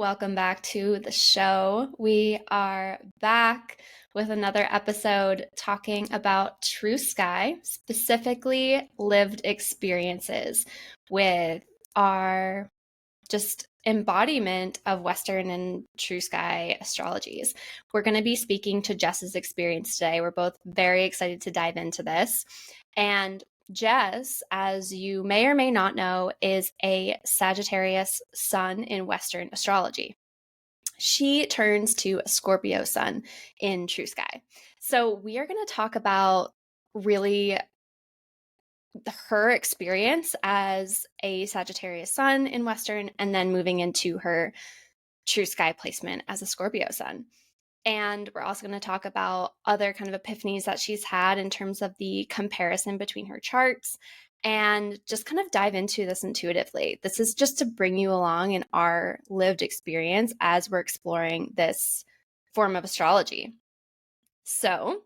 welcome back to the show. We are back with another episode talking about true sky, specifically lived experiences with our just embodiment of Western and true sky astrologies. We're going to be speaking to Jess's experience today. We're both very excited to dive into this. And Jess, as you may or may not know, is a Sagittarius Sun in Western astrology. She turns to a Scorpio Sun in true sky. So we are going to talk about really her experience as a Sagittarius Sun in Western, and then moving into her true sky placement as a Scorpio Sun. And we're also going to talk about other kind of epiphanies that she's had in terms of the comparison between her charts and just kind of dive into this intuitively. This is just to bring you along in our lived experience as we're exploring this form of astrology. So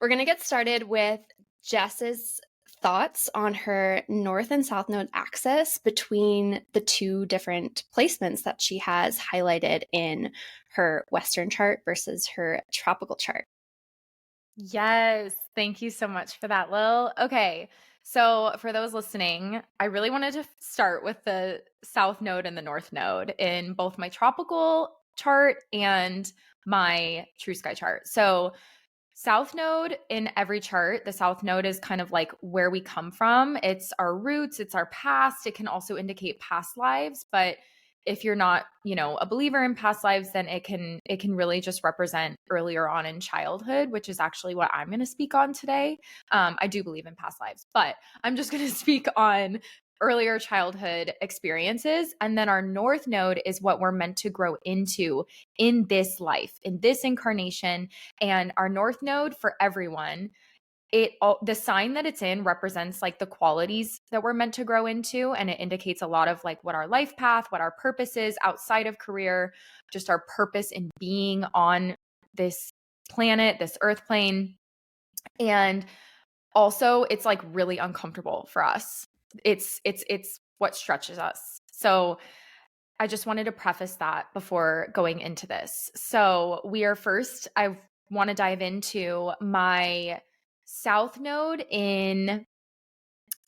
we're going to get started with Jess's thoughts on her North and South Node axis between the two different placements that she has highlighted in her Western chart versus her tropical chart. Yes, thank you so much for that, Lil. Okay, so for those listening, I really wanted to start with the South Node and the North Node in both my tropical chart and my true sky chart. So South Node in every chart, the South Node is kind of like where we come from. It's our roots, it's our past. It can also indicate past lives, but if you're not, a believer in past lives, then it can really just represent earlier on in childhood, which is actually what I'm going to speak on today. I do believe in past lives, but I'm just going to speak on earlier childhood experiences. And then our North Node is what we're meant to grow into in this life, in this incarnation. And our North Node for everyone, the sign that it's in represents like the qualities that we're meant to grow into, and it indicates a lot of like what our life path, what our purpose is outside of career, just our purpose in being on this planet, this earth plane. And also it's like really uncomfortable for us. It's what stretches us. So I just wanted to preface that before going into this. So I want to dive into my South Node in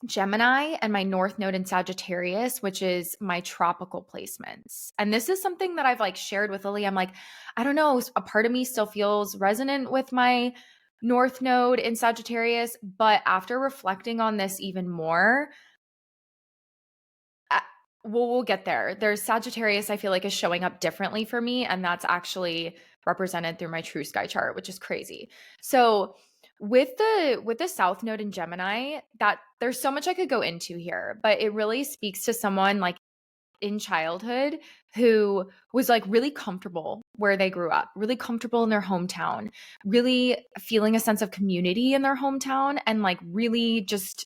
Gemini and my North Node in Sagittarius, which is my tropical placements. And this is something that I've like shared with Lily. I'm like, I don't know, a part of me still feels resonant with my North Node in Sagittarius, but after reflecting on this even more, we'll get there. There's Sagittarius, I feel like, is showing up differently for me, and that's actually represented through my true sky chart, which is crazy. So with the South Node in Gemini, that there's so much I could go into here, but it really speaks to someone like in childhood who was like really comfortable where they grew up, really comfortable in their hometown, really feeling a sense of community in their hometown, and like really just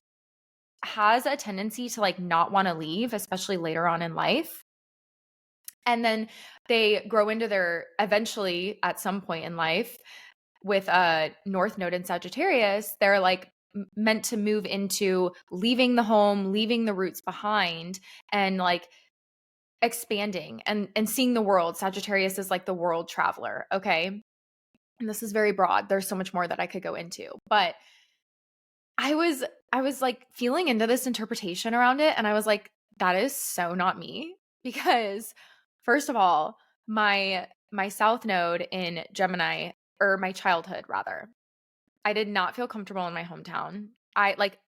has a tendency to like not want to leave, especially later on in life. And then they grow into eventually at some point in life with a North Node in Sagittarius, they're like meant to move into leaving the home, leaving the roots behind, and like expanding and seeing the world. Sagittarius is like the world traveler, okay? And this is very broad. There's so much more that I could go into, but I was like feeling into this interpretation around it, and I was like, that is so not me, because first of all, my South Node in Gemini, or my childhood rather, I did not feel comfortable in my hometown.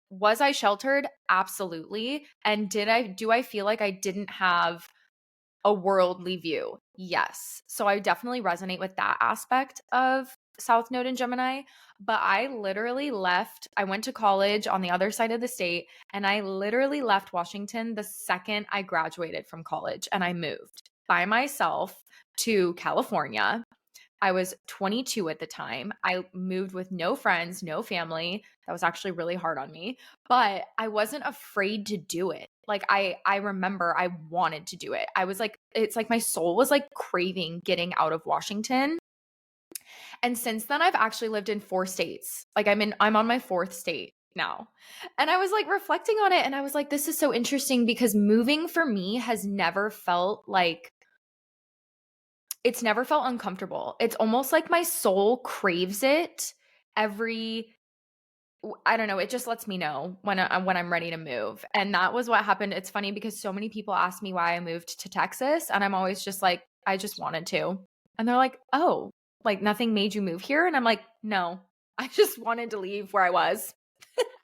Was I sheltered? Absolutely. And do I feel like I didn't have a worldly view? Yes. So I definitely resonate with that aspect of South Node in Gemini, but I literally left. I went to college on the other side of the state, and I literally left Washington the second I graduated from college, and I moved by myself to California. I was 22 at the time. I moved with no friends, no family. That was actually really hard on me, but I wasn't afraid to do it. Like I remember I wanted to do it. I was like, it's like my soul was like craving getting out of Washington. And since then I've actually lived in 4 states. Like I'm on my 4th state now. And I was like reflecting on it, and I was like, this is so interesting, because moving for me has never felt like it's never felt uncomfortable. It's almost like my soul craves it every I don't know, it just lets me know when I'm ready to move. And that was what happened. It's funny because so many people ask me why I moved to Texas, and I'm always just like, I just wanted to. And they're like, "Oh, like nothing made you move here?" And I'm like, "No. I just wanted to leave where I was."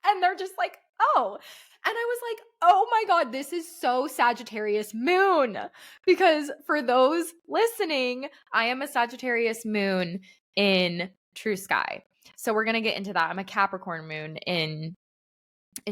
And they're just like, "Oh." And I was like, "Oh my God, this is so Sagittarius moon." Because for those listening, I am a Sagittarius moon in True Sky. So we're going to get into that. I'm a Capricorn moon in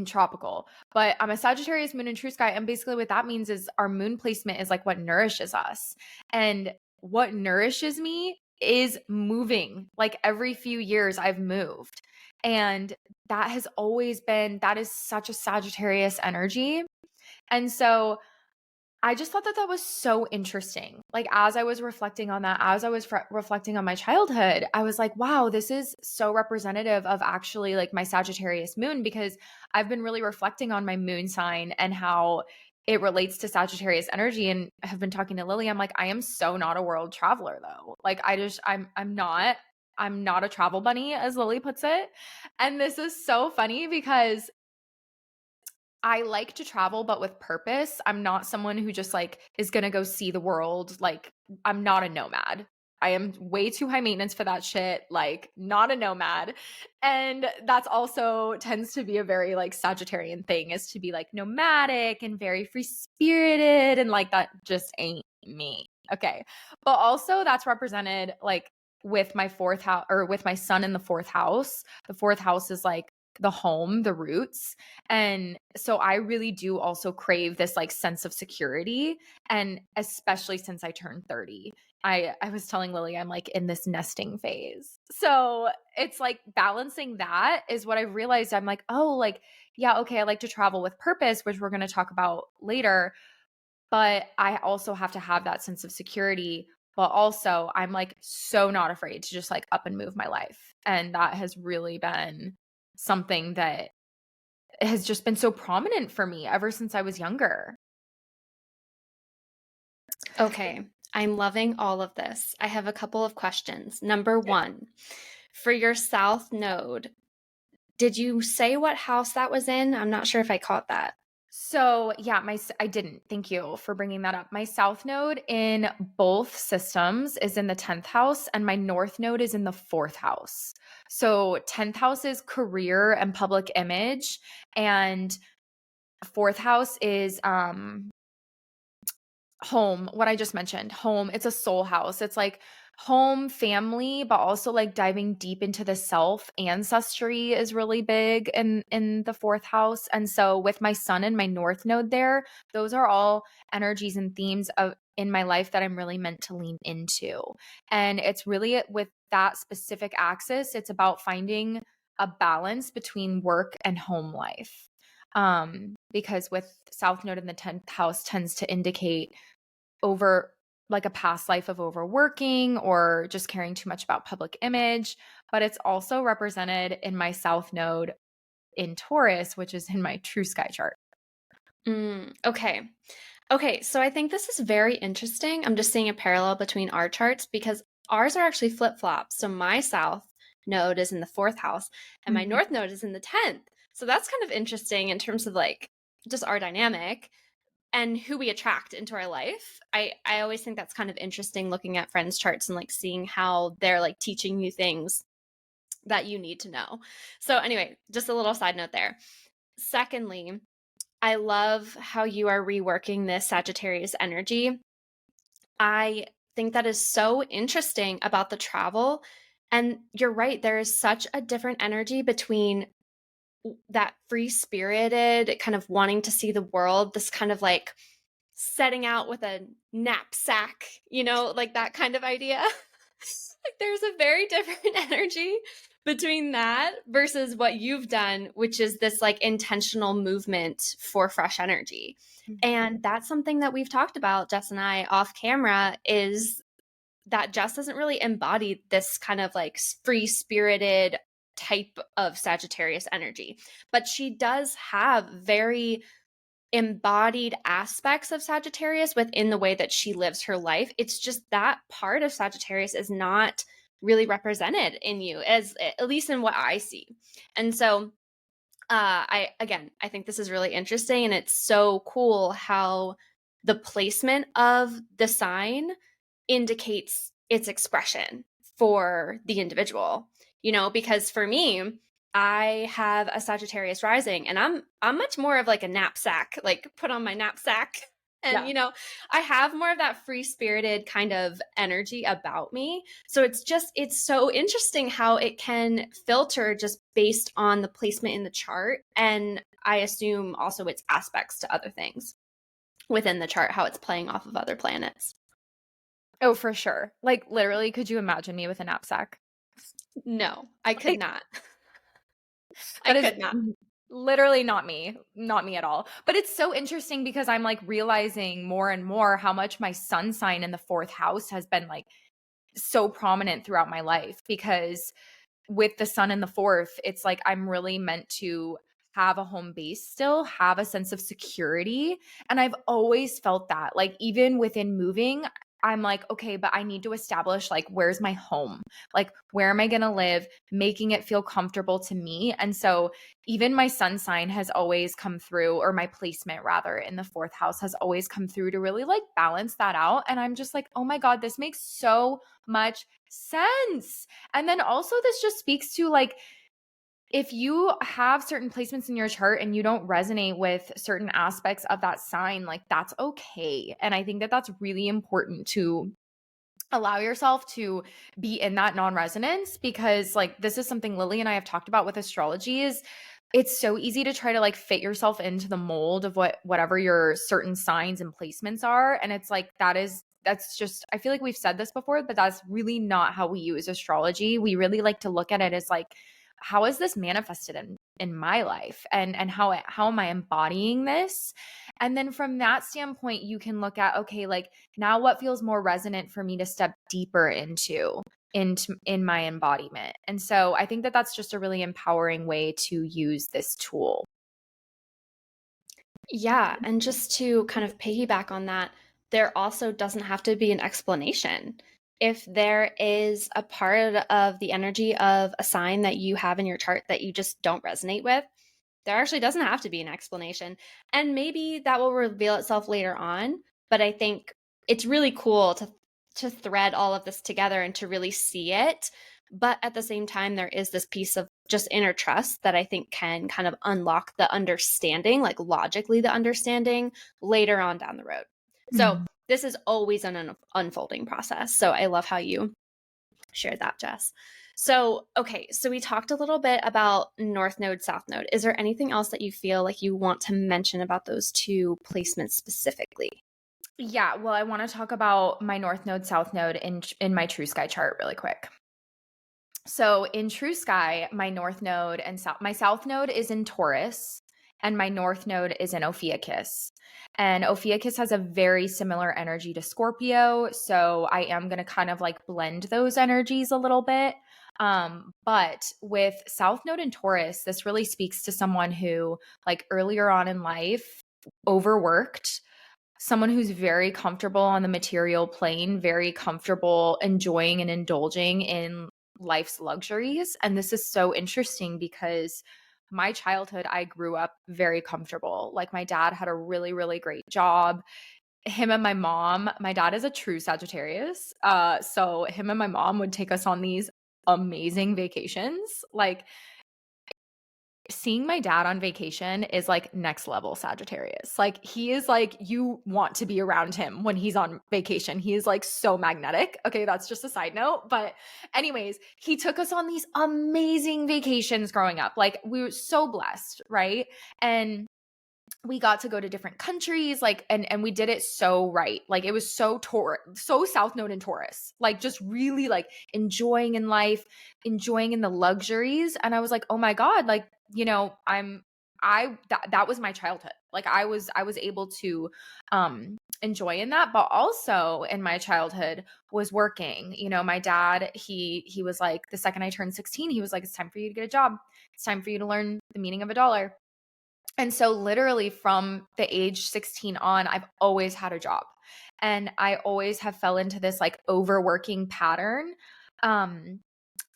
tropical, but I'm a Sagittarius moon in True Sky. And basically what that means is our moon placement is like what nourishes us. And what nourishes me is moving. Like every few years I've moved. And that has always been, that is such a Sagittarius energy. And so I just thought that that was so interesting. Like, as I was reflecting on that, as I was reflecting on my childhood, I was like, wow, this is so representative of actually like my Sagittarius moon, because I've been really reflecting on my moon sign and how it relates to Sagittarius energy, and have been talking to Lily. I'm like, I am so not a world traveler though. Like, I'm not a travel bunny, as Lily puts it. And this is so funny because I like to travel, but with purpose. I'm not someone who just like is going to go see the world. Like, I'm not a nomad. I am way too high maintenance for that shit. Like, not a nomad. And that's also tends to be a very like Sagittarian thing, is to be like nomadic and very free spirited. And like, that just ain't me. Okay. But also that's represented like with my fourth house, or with my sun in the fourth house. The fourth house is like the home, the roots. And so I really do also crave this like sense of security. And especially since I turned 30, I was telling Lily, I'm like in this nesting phase. So it's like balancing that is what I've realized. I'm like, oh, like, yeah, okay, I like to travel with purpose, which we're going to talk about later. But I also have to have that sense of security. But also, I'm like so not afraid to just like up and move my life. And that has really been something that has just been so prominent for me ever since I was younger. Okay, I'm loving all of this. I have a couple of questions. Number one, for your South Node, did you say what house that was in? I'm not sure if I caught that. So yeah, I didn't. Thank you for bringing that up. My South Node in both systems is in the 10th house, and my North Node is in the 4th house. So 10th house is career and public image, and 4th house is home, what I just mentioned, home. It's a soul house. It's like home, family, but also like diving deep into the self. Ancestry is really big in the 4th house. And so with my sun and my North Node there, those are all energies and themes of in my life that I'm really meant to lean into. And it's really with that specific axis, it's about finding a balance between work and home life. Because with South Node in the 10th house tends to indicate over like a past life of overworking or just caring too much about public image. But it's also represented in my South Node in Taurus, which is in my True Sky chart. Okay. Okay, so I think this is very interesting. I'm just seeing a parallel between our charts because ours are actually flip-flops. So my South Node is in the 4th house and my North Node is in the 10th. So that's kind of interesting in terms of like just our dynamic and who we attract into our life. I always think that's kind of interesting looking at friends' charts and like seeing how they're like teaching you things that you need to know. So anyway, just a little side note there. Secondly, I love how you are reworking this Sagittarius energy. I think that is so interesting about the travel. And you're right, there is such a different energy between that free spirited kind of wanting to see the world, this kind of like setting out with a knapsack, like that kind of idea. Like there's a very different energy between that versus what you've done, which is this like intentional movement for fresh energy. And that's something that we've talked about, Jess and I, off camera, is that Jess doesn't really embody this kind of like free spirited type of Sagittarius energy, but she does have very embodied aspects of Sagittarius within the way that she lives her life. It's just that part of Sagittarius is not really represented in you, as at least in what I see. And so I think this is really interesting, and it's so cool how the placement of the sign indicates its expression for the individual, because for me, I have a Sagittarius rising, and I'm much more of like a knapsack, like put on my knapsack. And Yeah. I have more of that free-spirited kind of energy about me. So it's so interesting how it can filter just based on the placement in the chart, and I assume also its aspects to other things within the chart, how it's playing off of other planets. Oh, for sure. Like literally, could you imagine me with a knapsack? No, I could not. I That is could not. literally not me at all. But it's so interesting because I'm like realizing more and more how much my sun sign in the fourth house has been like so prominent throughout my life, because with the sun in the fourth, it's like I'm really meant to have a home base still, have a sense of security. And I've always felt that, like, even within moving, I'm like, okay, but I need to establish, like, where's my home? Like, where am I going to live? Making it feel comfortable to me. And so even my sun sign has always come through, or my placement rather in the fourth house has always come through to really like balance that out. And I'm just like, oh my God, this makes so much sense. And then also this just speaks to like, if you have certain placements in your chart and you don't resonate with certain aspects of that sign, like that's okay. And I think that that's really important to allow yourself to be in that non-resonance, because like this is something Lily and I have talked about with astrology, is it's so easy to try to like fit yourself into the mold of whatever your certain signs and placements are. And it's like, that's just, I feel like we've said this before, but that's really not how we use astrology. We really like to look at it as like, how is this manifested in my life, and how am I embodying this? And then from that standpoint, you can look at, okay, like now what feels more resonant for me to step deeper into in my embodiment. And so I think that that's just a really empowering way to use this tool. Yeah, and just to kind of piggyback on that, there also doesn't have to be an explanation. If there is a part of the energy of a sign that you have in your chart that you just don't resonate with, there actually doesn't have to be an explanation. And maybe that will reveal itself later on, but I think it's really cool to thread all of this together and to really see it. But at the same time, there is this piece of just inner trust that I think can kind of unlock the understanding, like logically the understanding later on down the road. So this is always an unfolding process. So I love how you shared that, Jess. So, okay, so we talked a little bit about North Node, South Node. Is there anything else that you feel like you want to mention about those two placements specifically? Yeah, well, I want to talk about my North Node, South Node in my True Sky chart really quick. So in True Sky, my North Node and my South Node is in Taurus, and my North Node is in Ophiuchus. And Ophiuchus has a very similar energy to Scorpio, so I am going to kind of like blend those energies a little bit. But with South Node and Taurus, this really speaks to someone who, like earlier on in life, overworked, someone who's very comfortable on the material plane, very comfortable enjoying and indulging in life's luxuries. And this is so interesting because my childhood, I grew up very comfortable. Like my dad had a really, really great job. Him and my mom, my dad is a true Sagittarius. So him and my mom would take us on these amazing vacations. Like seeing my dad on vacation is like next level Sagittarius. Like he is like, you want to be around him when he's on vacation. He is like so magnetic. Okay, that's just a side note. But anyways, he took us on these amazing vacations growing up. Like we were so blessed, right? And we got to go to different countries, like, and we did it so right. Like it was so so South Node and Taurus, like just really like enjoying in life, enjoying in the luxuries. And I was like, oh my God, like, that was my childhood. Like I was able to enjoy in that, but also in my childhood was working. My dad, he was like, the second I turned 16, he was like, it's time for you to get a job. It's time for you to learn the meaning of a dollar. And so literally from the age 16 on, I've always had a job. And I always have fell into this like overworking pattern.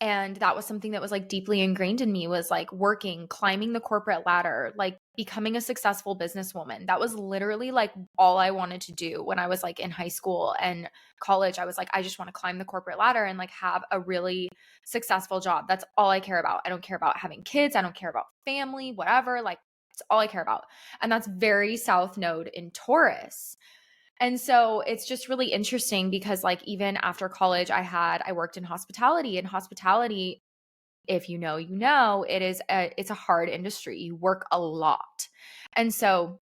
And that was something that was like deeply ingrained in me, was like working, climbing the corporate ladder, like becoming a successful businesswoman. That was literally like all I wanted to do when I was like in high school and college. I was like, I just want to climb the corporate ladder and like have a really successful job. That's all I care about. I don't care about having kids. I don't care about family, whatever. Like, it's all I care about. And that's very South Node in Taurus. And so it's just really interesting because like even after college I worked in hospitality, and hospitality, if you know, it's a hard industry. You work a lot. And so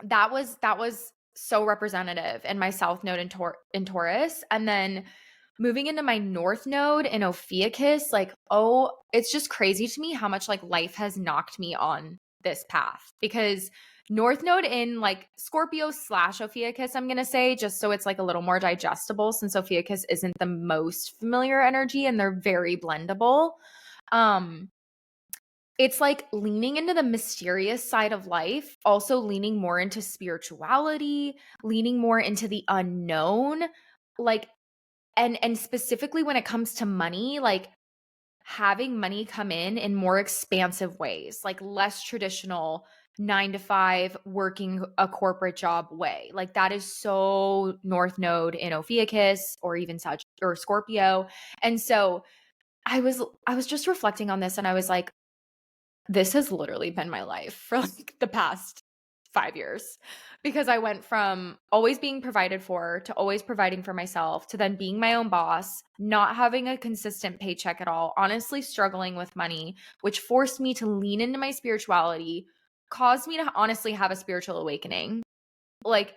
that was so representative in my South Node in Taurus. And then moving into my North Node in Ophiuchus, like, oh, it's just crazy to me how much like life has knocked me on this path, because North Node in like Scorpio / Ophiuchus, I'm going to say, just so it's like a little more digestible, since Ophiuchus isn't the most familiar energy and they're very blendable. It's like leaning into the mysterious side of life, also leaning more into spirituality, leaning more into the unknown, like, and specifically when it comes to money, like having money come in more expansive ways, like less traditional 9 to 5 working a corporate job way. Like that is so North Node in Ophiuchus or even Sag or Scorpio. And so I was just reflecting on this, and I was like, this has literally been my life for like the past 5 years, because I went from always being provided for to always providing for myself to then being my own boss, not having a consistent paycheck at all, honestly struggling with money, which forced me to lean into my spirituality, caused me to honestly have a spiritual awakening, like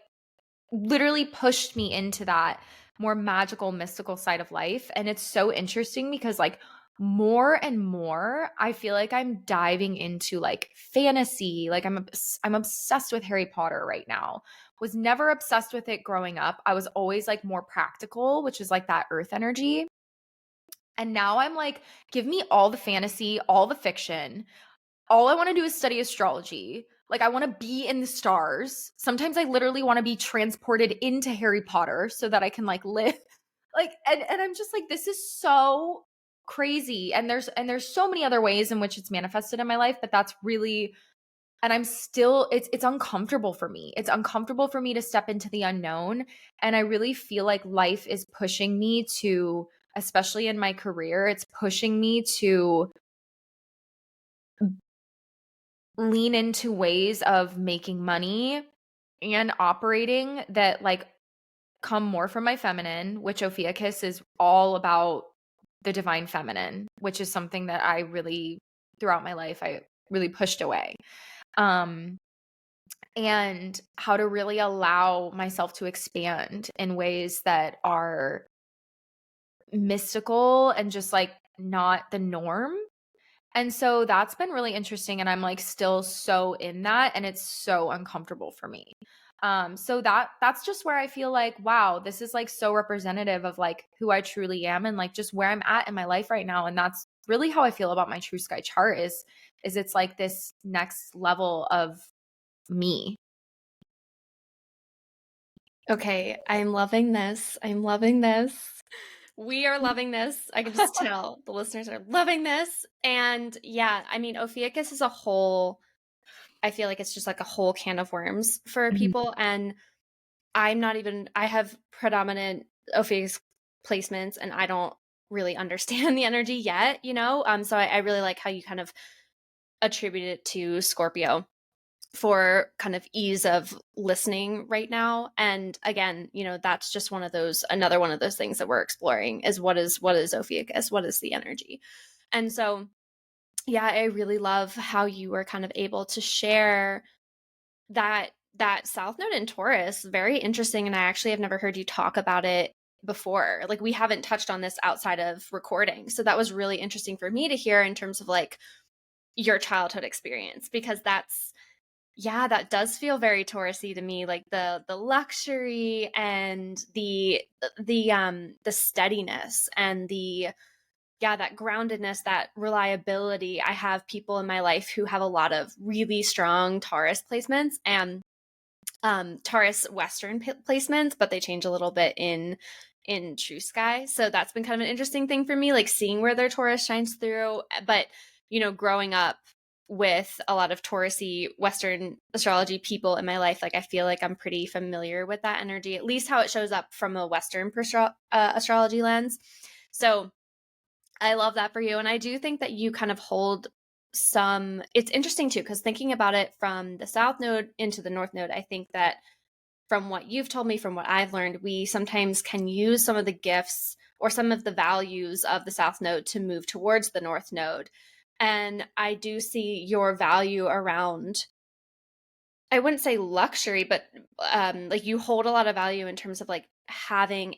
literally pushed me into that more magical, mystical side of life. And it's so interesting because like more and more I feel like I'm diving into like fantasy. Like I'm obsessed with Harry Potter right now. Was never obsessed with it growing up. I was always like more practical, which is like that earth energy. And now I'm like, give me all the fantasy, all the fiction. All I want to do is study astrology. Like I want to be in the stars. Sometimes I literally want to be transported into Harry Potter so that I can like live like, and I'm just like, this is so crazy. And there's so many other ways in which it's manifested in my life, but that's really, and I'm still, it's uncomfortable for me. It's uncomfortable for me to step into the unknown. And I really feel like life is pushing me to, especially in my career, it's pushing me to lean into ways of making money and operating that like come more from my feminine, which Ophiuchus is all about the divine feminine, which is something that I really, throughout my life, I really pushed away. And how to really allow myself to expand in ways that are mystical and just like not the norm. And so that's been really interesting, and I'm like still so in that, and it's so uncomfortable for me. So that's just where I feel like, wow, this is like so representative of like who I truly am and like just where I'm at in my life right now. And that's really how I feel about my True Sky chart is it's like this next level of me. Okay, I'm loving this. I'm loving this. We are loving this. I can just tell the listeners are loving this. And yeah, I mean, Ophiuchus is a whole, I feel like it's just like a whole can of worms for Mhm. people. And I have predominant Ophiuchus placements and I don't really understand the energy yet, you know? So I really like how you kind of attribute it to Scorpio for kind of ease of listening right now. And again, you know, that's just another one of those things that we're exploring is what is Ophiuchus? What is the energy? And so, yeah, I really love how you were kind of able to share that South Node in Taurus. Very interesting. And I actually have never heard you talk about it before. Like we haven't touched on this outside of recording. So that was really interesting for me to hear in terms of like your childhood experience, because that does feel very Taurusy to me, like the luxury and the steadiness and the yeah, that groundedness, that reliability. I have people in my life who have a lot of really strong Taurus placements and Taurus Western placements, but they change a little bit in True Sky. So that's been kind of an interesting thing for me, like seeing where their Taurus shines through. But growing up with a lot of Taurusy Western astrology people in my life, like I feel like I'm pretty familiar with that energy, at least how it shows up from a Western astrology lens. So I love that for you. And I do think that you kind of hold some, it's interesting too, because thinking about it from the South Node into the North Node, I think that from what you've told me, from what I've learned, we sometimes can use some of the gifts or some of the values of the South Node to move towards the North Node. And I do see your value around, I wouldn't say luxury, but like you hold a lot of value in terms of like having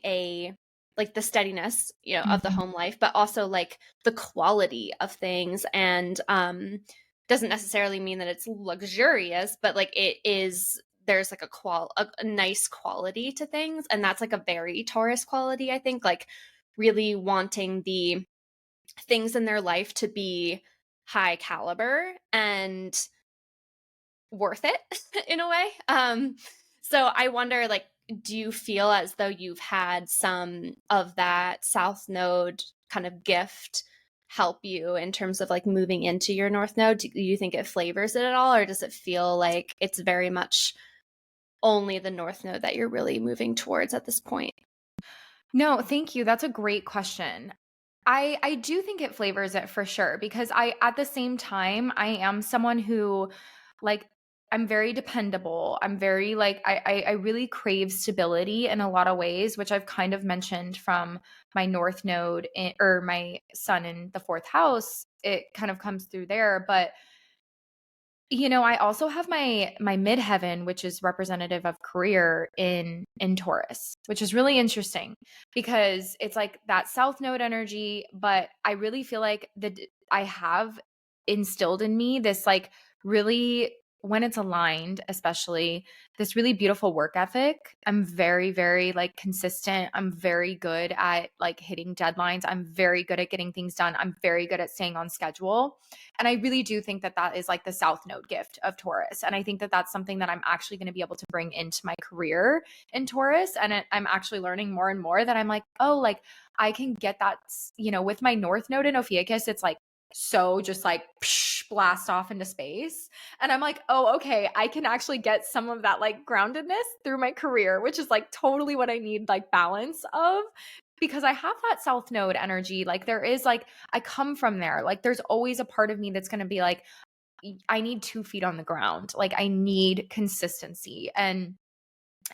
like the steadiness, of the home life, but also like the quality of things. And doesn't necessarily mean that it's luxurious, but like it is, there's like a nice quality to things. And that's like a very Taurus quality, I think, like really wanting the things in their life to be high caliber and worth it in a way. So I wonder, like, do you feel as though you've had some of that South Node kind of gift help you in terms of like moving into your North Node? Do you think it flavors it at all, or does it feel like it's very much only the North Node that you're really moving towards at this point? No, thank you. That's a great question. I do think it flavors it for sure, because I at the same time I am someone who, like, I'm very dependable. I'm very like I really crave stability in a lot of ways, which I've kind of mentioned from my North Node or my Sun in the fourth house. It kind of comes through there, but I also have my midheaven, which is representative of career in Taurus, which is really interesting because it's like that South Node energy, but I really feel like I have instilled in me this like really, when it's aligned, especially this really beautiful work ethic. I'm very, very like consistent. I'm very good at like hitting deadlines. I'm very good at getting things done. I'm very good at staying on schedule. And I really do think that that is like the South Node gift of Taurus. And I think that that's something that I'm actually going to be able to bring into my career in Taurus. And I'm actually learning more and more that I'm like, oh, like I can get that, with my North Node in Ophiuchus, it's like, so just like blast off into space. And I'm like, oh, okay, I can actually get some of that like groundedness through my career, which is like totally what I need, like balance of, because I have that South Node energy. Like there is like, I come from there. Like there's always a part of me that's going to be like, I need 2 feet on the ground. Like I need consistency. And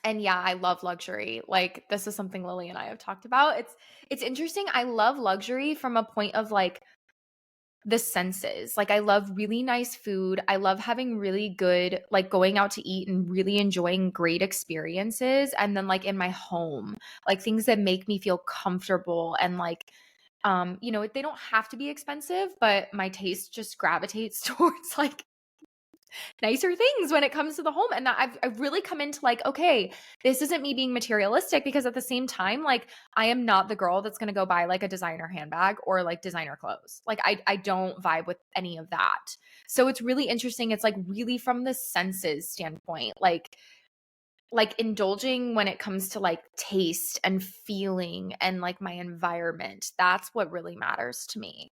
yeah, I love luxury. Like this is something Lily and I have talked about. It's interesting. I love luxury from a point of like the senses. Like I love really nice food. I love having really good, like going out to eat and really enjoying great experiences. And then like in my home, like things that make me feel comfortable and like, they don't have to be expensive, but my taste just gravitates towards like nicer things when it comes to the home. And that I've really come into like, okay, this isn't me being materialistic, because at the same time, like I am not the girl that's going to go buy like a designer handbag or like designer clothes. Like I don't vibe with any of that. So it's really interesting. It's like really from the senses standpoint, like indulging when it comes to like taste and feeling and like my environment. That's what really matters to me.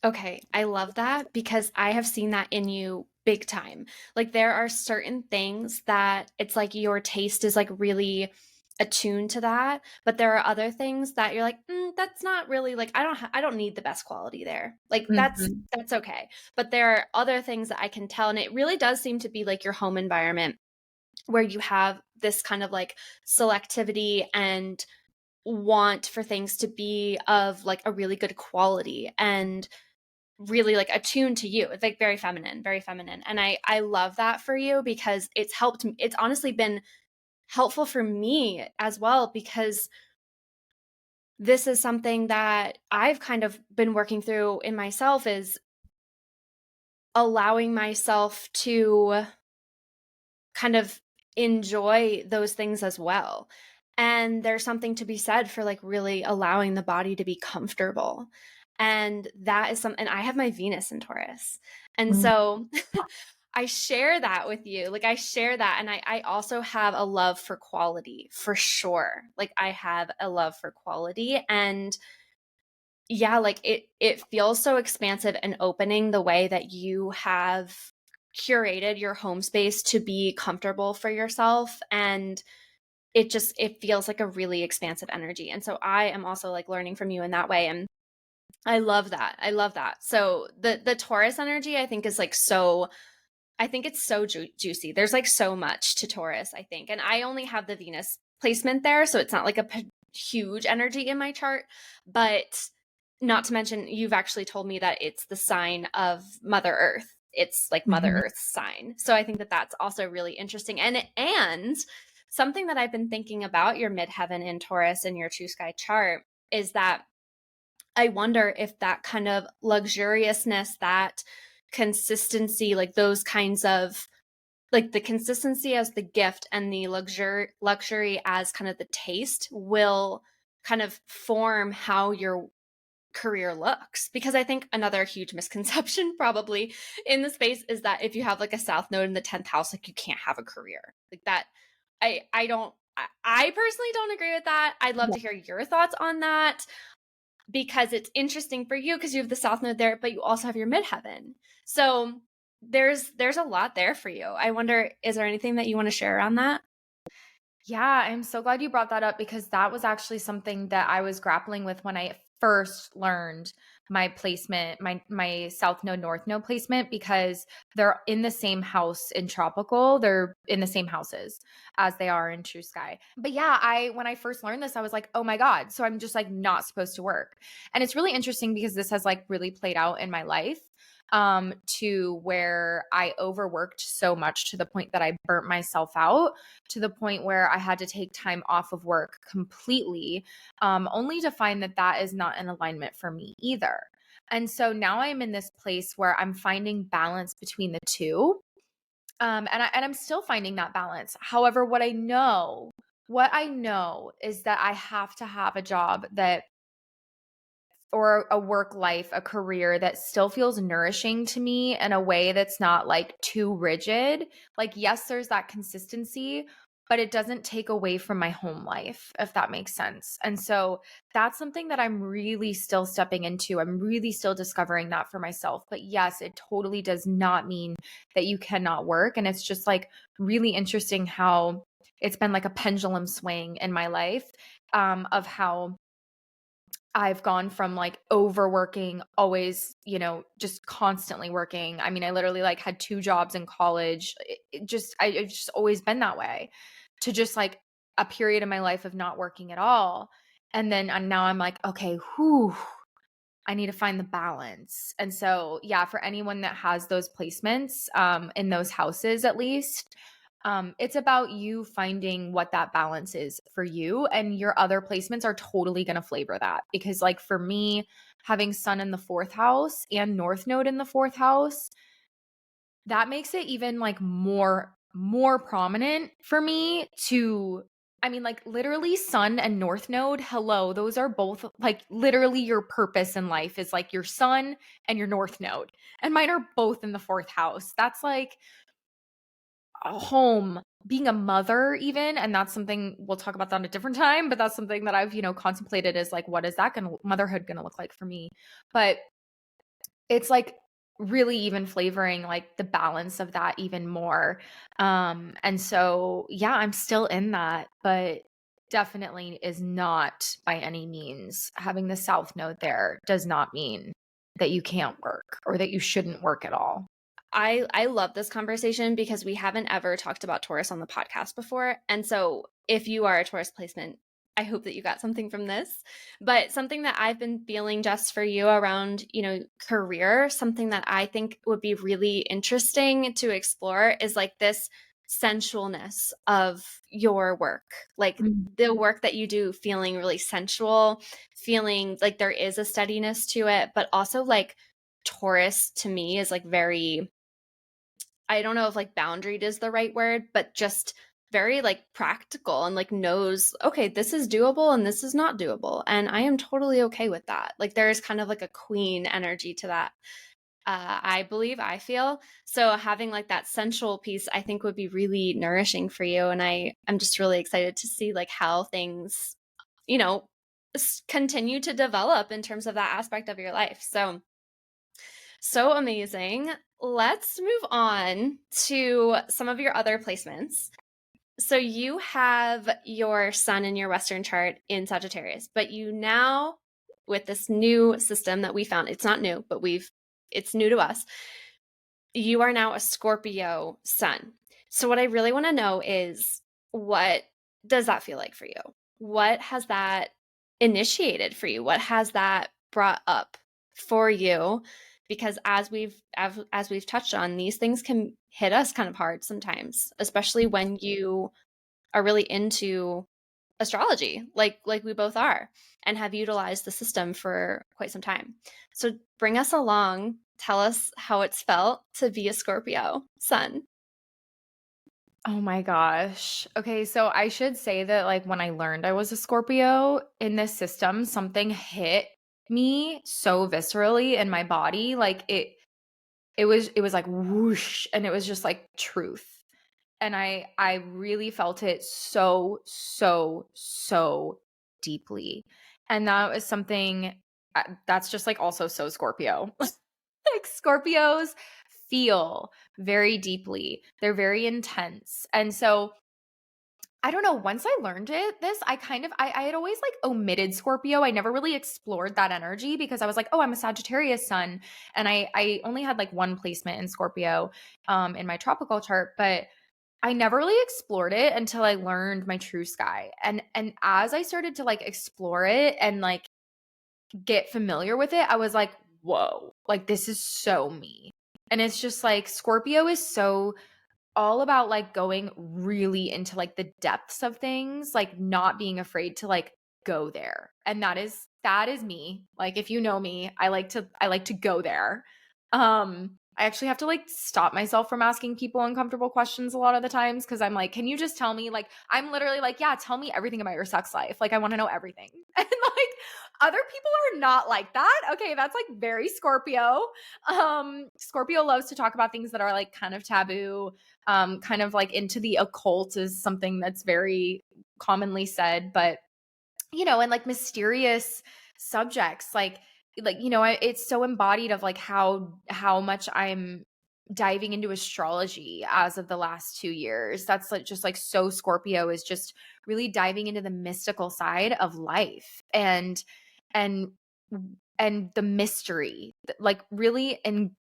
Okay, I love that because I have seen that in you big time. Like there are certain things that it's like your taste is like really attuned to that, but there are other things that you're like, that's not really like I don't need the best quality there. Like Mhm. that's okay. But there are other things that I can tell, and it really does seem to be like your home environment where you have this kind of like selectivity and want for things to be of like a really good quality and really like attuned to you. It's like very feminine, very feminine. And I love that for you because it's helped me. It's honestly been helpful for me as well, because this is something that I've kind of been working through in myself, is allowing myself to kind of enjoy those things as well. And there's something to be said for like really allowing the body to be comfortable. And that is and I have my Venus in Taurus. And Mm. so I share that with you. Like I share that. And I also have a love for quality for sure. Like I have a love for quality. And yeah, like it feels so expansive and opening the way that you have curated your home space to be comfortable for yourself. And it feels like a really expansive energy. And so I am also like learning from you in that way. And I love that. I love that. So the Taurus energy I think is like so I think it's so juicy. There's like so much to Taurus, I think. And I only have the Venus placement there, so it's not like a huge energy in my chart, but not to mention you've actually told me that it's the sign of Mother Earth. It's like Mother Mhm. Earth's sign. So I think that that's also really interesting. And something that I've been thinking about your midheaven in Taurus and your true sky chart is that I wonder if that kind of luxuriousness, that consistency, like those kinds of like the consistency as the gift and the luxury as kind of the taste will kind of form how your career looks. Because I think another huge misconception probably in the space is that if you have like a south node in the 10th house, like you can't have a career. Like that I don't I personally don't agree with that. I'd love Yeah. to hear your thoughts on that because it's interesting for you because you have the south node there, but you also have your midheaven. So there's a lot there for you. I wonder, is there anything that you want to share around that? Yeah, I'm so glad you brought that up because that was actually something that I was grappling with when I first learned my placement, my South Node North Node placement, because they're in the same house in tropical. They're in the same houses as they are in True Sky. But yeah, I when I first learned this, I was like, oh my God. So I'm just like not supposed to work. And it's really interesting because this has like really played out in my life to where I overworked so much to the point that I burnt myself out, to the point where I had to take time off of work completely, only to find that that is not in alignment for me either. And so now I'm in this place where I'm finding balance between the two. And I'm still finding that balance. However, what I know is that I have to have a job that or a work life, a career that still feels nourishing to me in a way that's not like too rigid. Like, yes, there's that consistency, but it doesn't take away from my home life, if that makes sense. And so that's something that I'm really still stepping into. I'm really still discovering that for myself. But yes, it totally does not mean that you cannot work. And it's just like really interesting how it's been like a pendulum swing in my life, of how I've gone from like overworking, always, just constantly working. I mean, I literally like had 2 jobs in college. I've just always been that way, to just like a period in my life of not working at all. And then now I'm like, okay, whew, I need to find the balance. And so, yeah, for anyone that has those placements, in those houses, at least, it's about you finding what that balance is for you, and your other placements are totally going to flavor that. Because, like, for me, having Sun in the 4th house and North Node in the 4th house, that makes it even like more prominent for me to. I mean, like, literally Sun and North Node, hello, those are both like literally your purpose in life is like your Sun and your North Node. And mine are both in the 4th house. That's like a home, being a mother even. And that's something we'll talk about that on a different time, but that's something that I've, contemplated, is like, what is that motherhood gonna look like for me? But it's like really even flavoring like the balance of that even more. And so yeah, I'm still in that, but definitely is not by any means having the South Node there does not mean that you can't work or that you shouldn't work at all. I love this conversation because we haven't ever talked about Taurus on the podcast before. And so if you are a Taurus placement, I hope that you got something from this. But something that I've been feeling just for you around, career, something that I think would be really interesting to explore is like this sensualness of your work. Like Mhm. the work that you do feeling really sensual, feeling like there is a steadiness to it, but also like Taurus to me is like very, I don't know if like boundaried is the right word, but just very like practical and like knows, okay, this is doable and this is not doable. And I am totally okay with that. Like there is kind of like a queen energy to that. I believe, I feel. So having like that sensual piece, I think would be really nourishing for you. And I'm just really excited to see like how things, you know, continue to develop in terms of that aspect of your life. So amazing. Let's move on to some of your other placements. So you have your sun in your Western chart in Sagittarius, but you now, with this new system that we found, it's not new, but it's new to us. You are now a Scorpio sun. So what I really want to know is, what does that feel like for you? What has that initiated for you? What has that brought up for you? Because as we've touched on, these things can hit us kind of hard sometimes, especially when you are really into astrology, like we both are, and have utilized the system for quite some time. So bring us along. Tell us how it's felt to be a Scorpio sun. Oh my gosh. Okay, so I should say that like when I learned I was a Scorpio in this system, something hit me so viscerally in my body. Like it was like whoosh, and it was just like truth. And I really felt it so deeply. And that was something that's just like also so Scorpio. Like Scorpios feel very deeply. They're very intense. And so I don't know, once I learned this, I had always like omitted Scorpio. I never really explored that energy because I was like, oh, I'm a Sagittarius sun. And I only had like one placement in Scorpio in my tropical chart, but I never really explored it until I learned my true sky. And as I started to like explore it and like get familiar with it, I was like, whoa, like this is so me. And it's just like Scorpio is so all about like going really into like the depths of things, like not being afraid to like go there. And that is me. Like if you know me, I like to go there. I actually have to like stop myself from asking people uncomfortable questions a lot of the times because I'm like, can you just tell me? Like, I'm literally like, yeah, tell me everything about your sex life. Like, I want to know everything. And like, other people are not like that. Okay, that's like very Scorpio. Scorpio loves to talk about things that are like kind of taboo. Kind of like into the occult is something that's very commonly said, but and like mysterious subjects, like it's so embodied of like how much I'm diving into astrology as of the last 2 years. That's like just like so Scorpio is just really diving into the mystical side of life and and the mystery, like really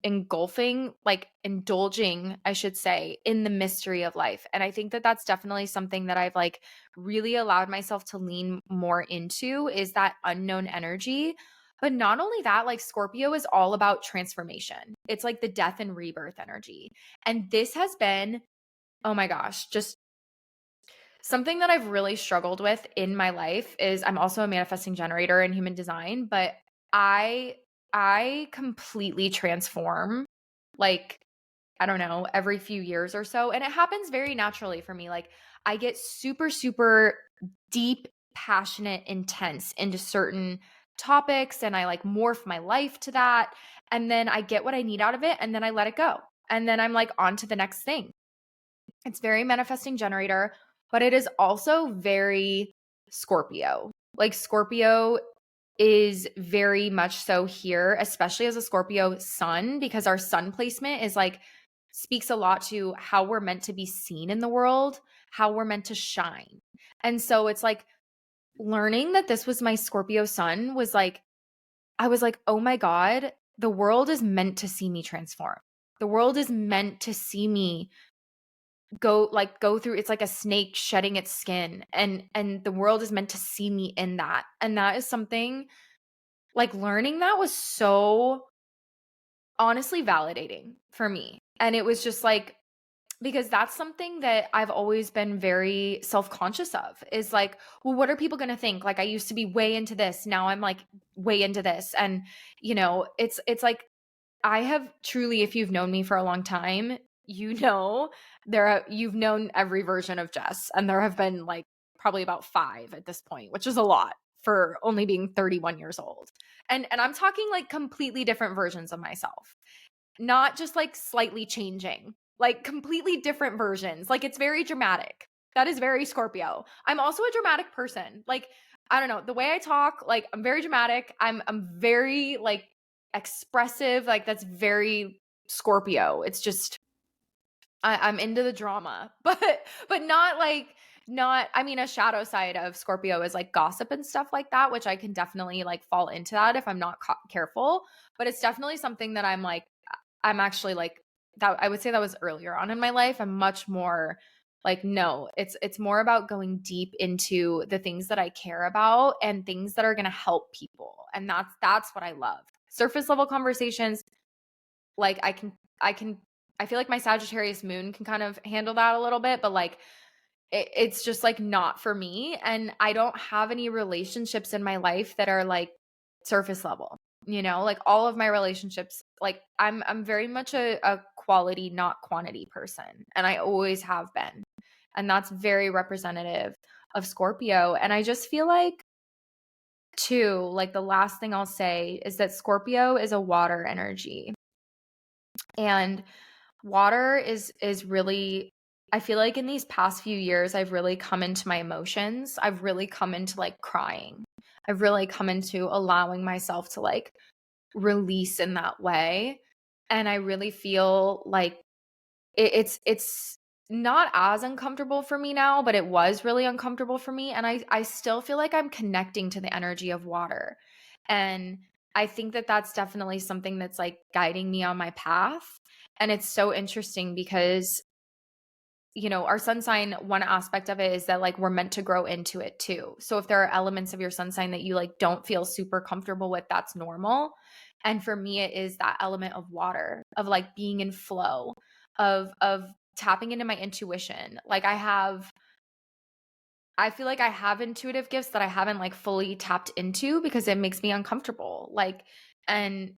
engulfing, like indulging, I should say, in the mystery of life. And I think that that's definitely something that I've like really allowed myself to lean more into, is that unknown energy. But not only that, like Scorpio is all about transformation. It's like the death and rebirth energy. And this has been, oh my gosh, just something that I've really struggled with in my life. Is I'm also a manifesting generator in human design, but I completely transform, like, I don't know, every few years or so. And it happens very naturally for me. Like I get super deep, passionate, intense into certain topics, and I like morph my life to that. And then I get what I need out of it, and then I let it go. And then I'm like on to the next thing. It's very manifesting generator, but it is also very Scorpio. Like Scorpio is very much so here, especially as a Scorpio sun, because our sun placement is like speaks a lot to how we're meant to be seen in the world, how we're meant to shine. And so it's like learning that this was my Scorpio sun was like, I was like, oh my God, the world is meant to see me transform. The world is meant to see me go through. It's like a snake shedding its skin, and the world is meant to see me in that. And that is something, like learning that was so honestly validating for me. And it was just like, because that's something that I've always been very self-conscious of, is like, well, what are people going to think? Like I used to be way into this. Now I'm like way into this. And it's like, I have truly, if you've known me for a long time, you've known every version of Jess, and there have been like probably about 5 at this point, which is a lot for only being 31 years old. And I'm talking like completely different versions of myself. Not just like slightly changing, like completely different versions. Like it's very dramatic. That is very Scorpio. I'm also a dramatic person. Like, I don't know, the way I talk, like I'm very dramatic. I'm very like expressive. Like that's very Scorpio. It's just I'm into the drama, but not I mean, a shadow side of Scorpio is like gossip and stuff like that, which I can definitely like fall into that if I'm not careful. But it's definitely something that I'm actually like that. I would say that was earlier on in my life. I'm much more like, no, it's more about going deep into the things that I care about and things that are going to help people. And that's what I love. Surface level conversations, like I feel like my Sagittarius moon can kind of handle that a little bit, but like it's just like not for me. And I don't have any relationships in my life that are like surface level, like all of my relationships, like I'm very much a quality, not quantity person. And I always have been. And that's very representative of Scorpio. And I just feel like too, like the last thing I'll say is that Scorpio is a water energy. And water is really, I feel like in these past few years I've really come into my emotions. I've really come into like crying. I've really come into allowing myself to like release in that way. And I really feel like it's not as uncomfortable for me now, but it was really uncomfortable for me. And I still feel like I'm connecting to the energy of water. And I think that that's definitely something that's like guiding me on my path. And it's so interesting because, our sun sign, one aspect of it is that like we're meant to grow into it too. So if there are elements of your sun sign that you like don't feel super comfortable with, that's normal. And for me, it is that element of water, of like being in flow, of tapping into my intuition. Like I feel like I have intuitive gifts that I haven't like fully tapped into because it makes me uncomfortable. Like, and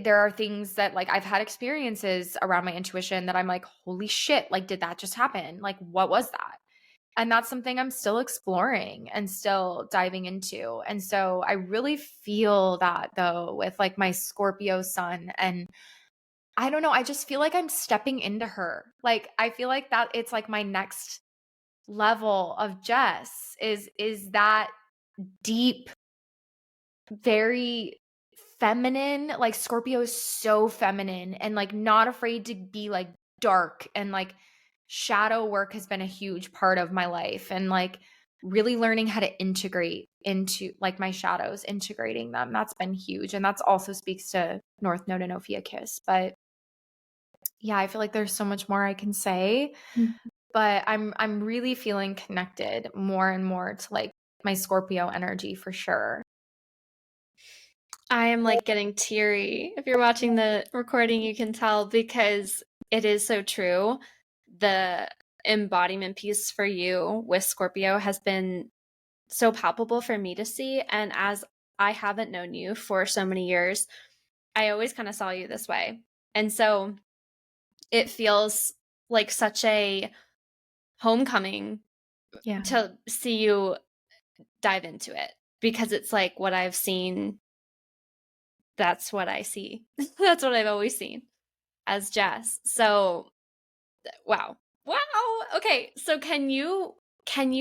there are things that like I've had experiences around my intuition that I'm like, holy shit, like, did that just happen? Like, what was that? And that's something I'm still exploring and still diving into. And so I really feel that though with like my Scorpio sun. And I don't know, I just feel like I'm stepping into her. Like, I feel like that it's like my next level of Jess is that deep, very feminine. Like Scorpio is so feminine and like not afraid to be like dark, and like shadow work has been a huge part of my life, and like really learning how to integrate into like my shadows, integrating them. That's been huge. And that's also speaks to North Node and Ophiuchus. But yeah, I feel like there's so much more I can say, but I'm really feeling connected more and more to like my Scorpio energy for sure. I am like getting teary. If you're watching the recording, you can tell because it is so true. The embodiment piece for you with Scorpio has been so palpable for me to see. And as I haven't known you for so many years, I always kind of saw you this way. And so it feels like such a homecoming to see you dive into it, because it's like what I've seen. That's what I see. That's what I've always seen as Jess. So, wow. Okay, so can you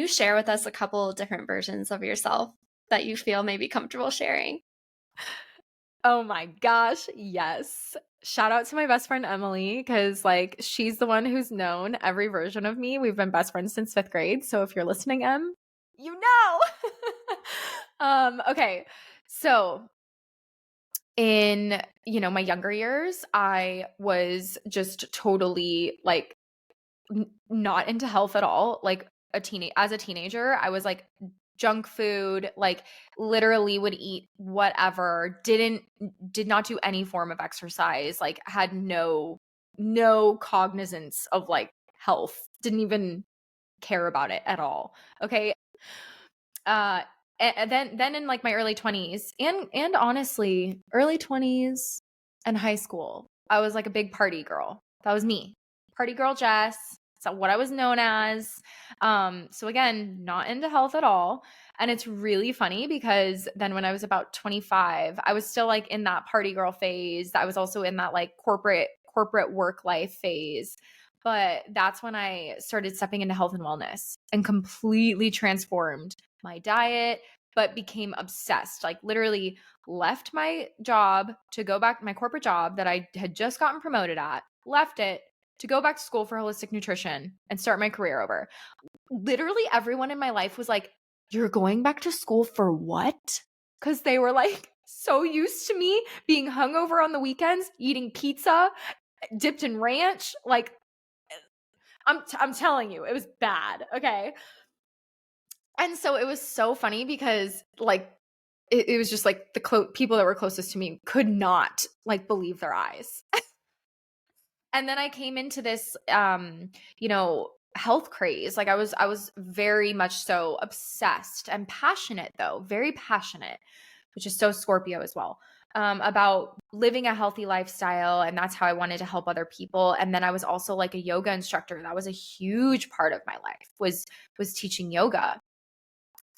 share with us a couple of different versions of yourself that you feel maybe comfortable sharing? Oh my gosh, yes. Shout out to my best friend Emily, because like she's the one who's known every version of me. We've been best friends since 5th grade. So if you're listening, Em, you know. Okay. So in, my younger years, I was just totally like not into health at all. Like as a teenager, I was like junk food, like literally would eat whatever, did not do any form of exercise, like had no cognizance of like health, didn't even care about it at all. Okay. And then in like my early 20s and honestly early 20s and high school, I was like a big party girl. That was me. Party girl Jess. That's what I was known as. So again, not into health at all. And it's really funny because then when I was about 25, I was still like in that party girl phase. I was also in that like corporate work life phase. But that's when I started stepping into health and wellness and completely transformed my diet, but became obsessed. Like literally left my job to go back, my corporate job that I had just gotten promoted at, left it to go back to school for holistic nutrition and start my career over. Literally everyone in my life was like, "You're going back to school for what?" Because they were like so used to me being hungover on the weekends, eating pizza dipped in ranch. Like, I'm telling you, it was bad. Okay. And so it was so funny because like it was just like the people that were closest to me could not like believe their eyes. And then I came into this health craze. Like I was very much so obsessed and passionate, though, very passionate, which is so Scorpio as well, about living a healthy lifestyle. And that's how I wanted to help other people. And then I was also like a yoga instructor. That was a huge part of my life, was teaching yoga.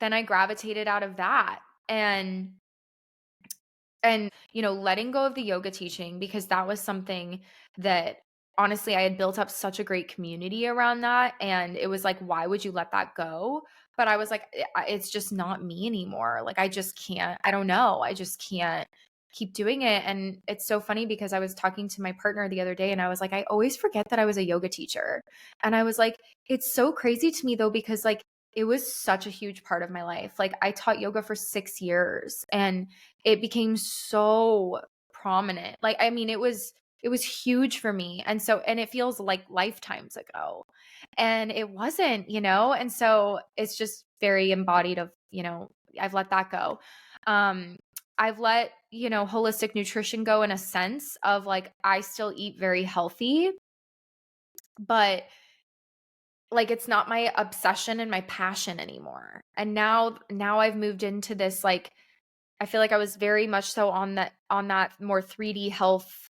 Then I gravitated out of that and letting go of the yoga teaching, because that was something that honestly I had built up such a great community around that. And it was like, why would you let that go? But I was like, it's just not me anymore. Like, I just can't, I don't know. I just can't keep doing it. And it's so funny because I was talking to my partner the other day and I was like, I always forget that I was a yoga teacher. And I was like, it's so crazy to me though, because like, it was such a huge part of my life. Like I taught yoga for 6 years and it became so prominent. Like, I mean, it was huge for me. And it feels like lifetimes ago. And it wasn't, and so it's just very embodied of, I've let that go. I've let, holistic nutrition go in a sense of like, I still eat very healthy, but like it's not my obsession and my passion anymore. And now I've moved into this, like, I feel like I was very much so on that more 3D health,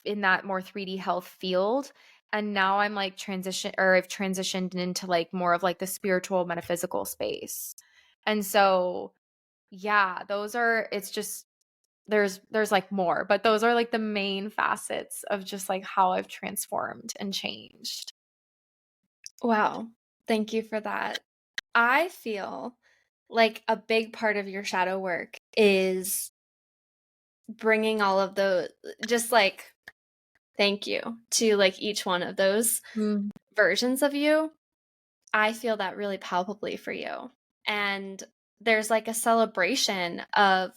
in that more 3D health field. And now I'm like I've transitioned into like more of like the spiritual metaphysical space. And so, yeah, it's just, there's like more, but those are like the main facets of just like how I've transformed and changed. Wow. Thank you for that. I feel like a big part of your shadow work is bringing all of those, just like, thank you to like each one of those versions of you. I feel that really palpably for you. And there's like a celebration of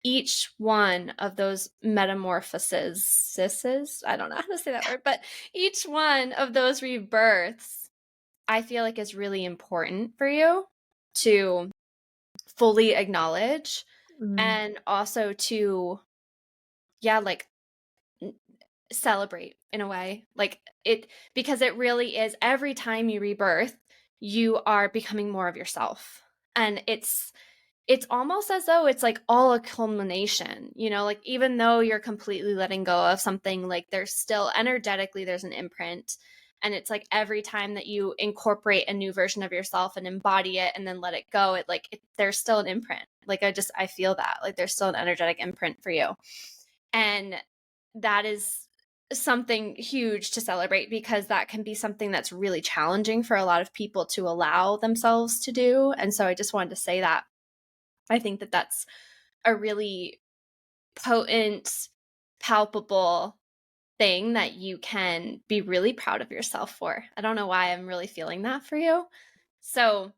each one of those metamorphoses. I don't know how to say that word, but each one of those rebirths, I feel like is really important for you to fully acknowledge and also to, like celebrate in a way, like it, because it really is, every time you rebirth, you are becoming more of yourself. And it's almost as though it's like all a culmination, like even though you're completely letting go of something, like there's still energetically, there's an imprint. And it's like every time that you incorporate a new version of yourself and embody it and then let it go, there's still an imprint. Like I feel that like there's still an energetic imprint for you. And that is something huge to celebrate, because that can be something that's really challenging for a lot of people to allow themselves to do. And so I just wanted to say that I think that that's a really potent, palpable thing that you can be really proud of yourself for. I don't know why I'm really feeling that for you. So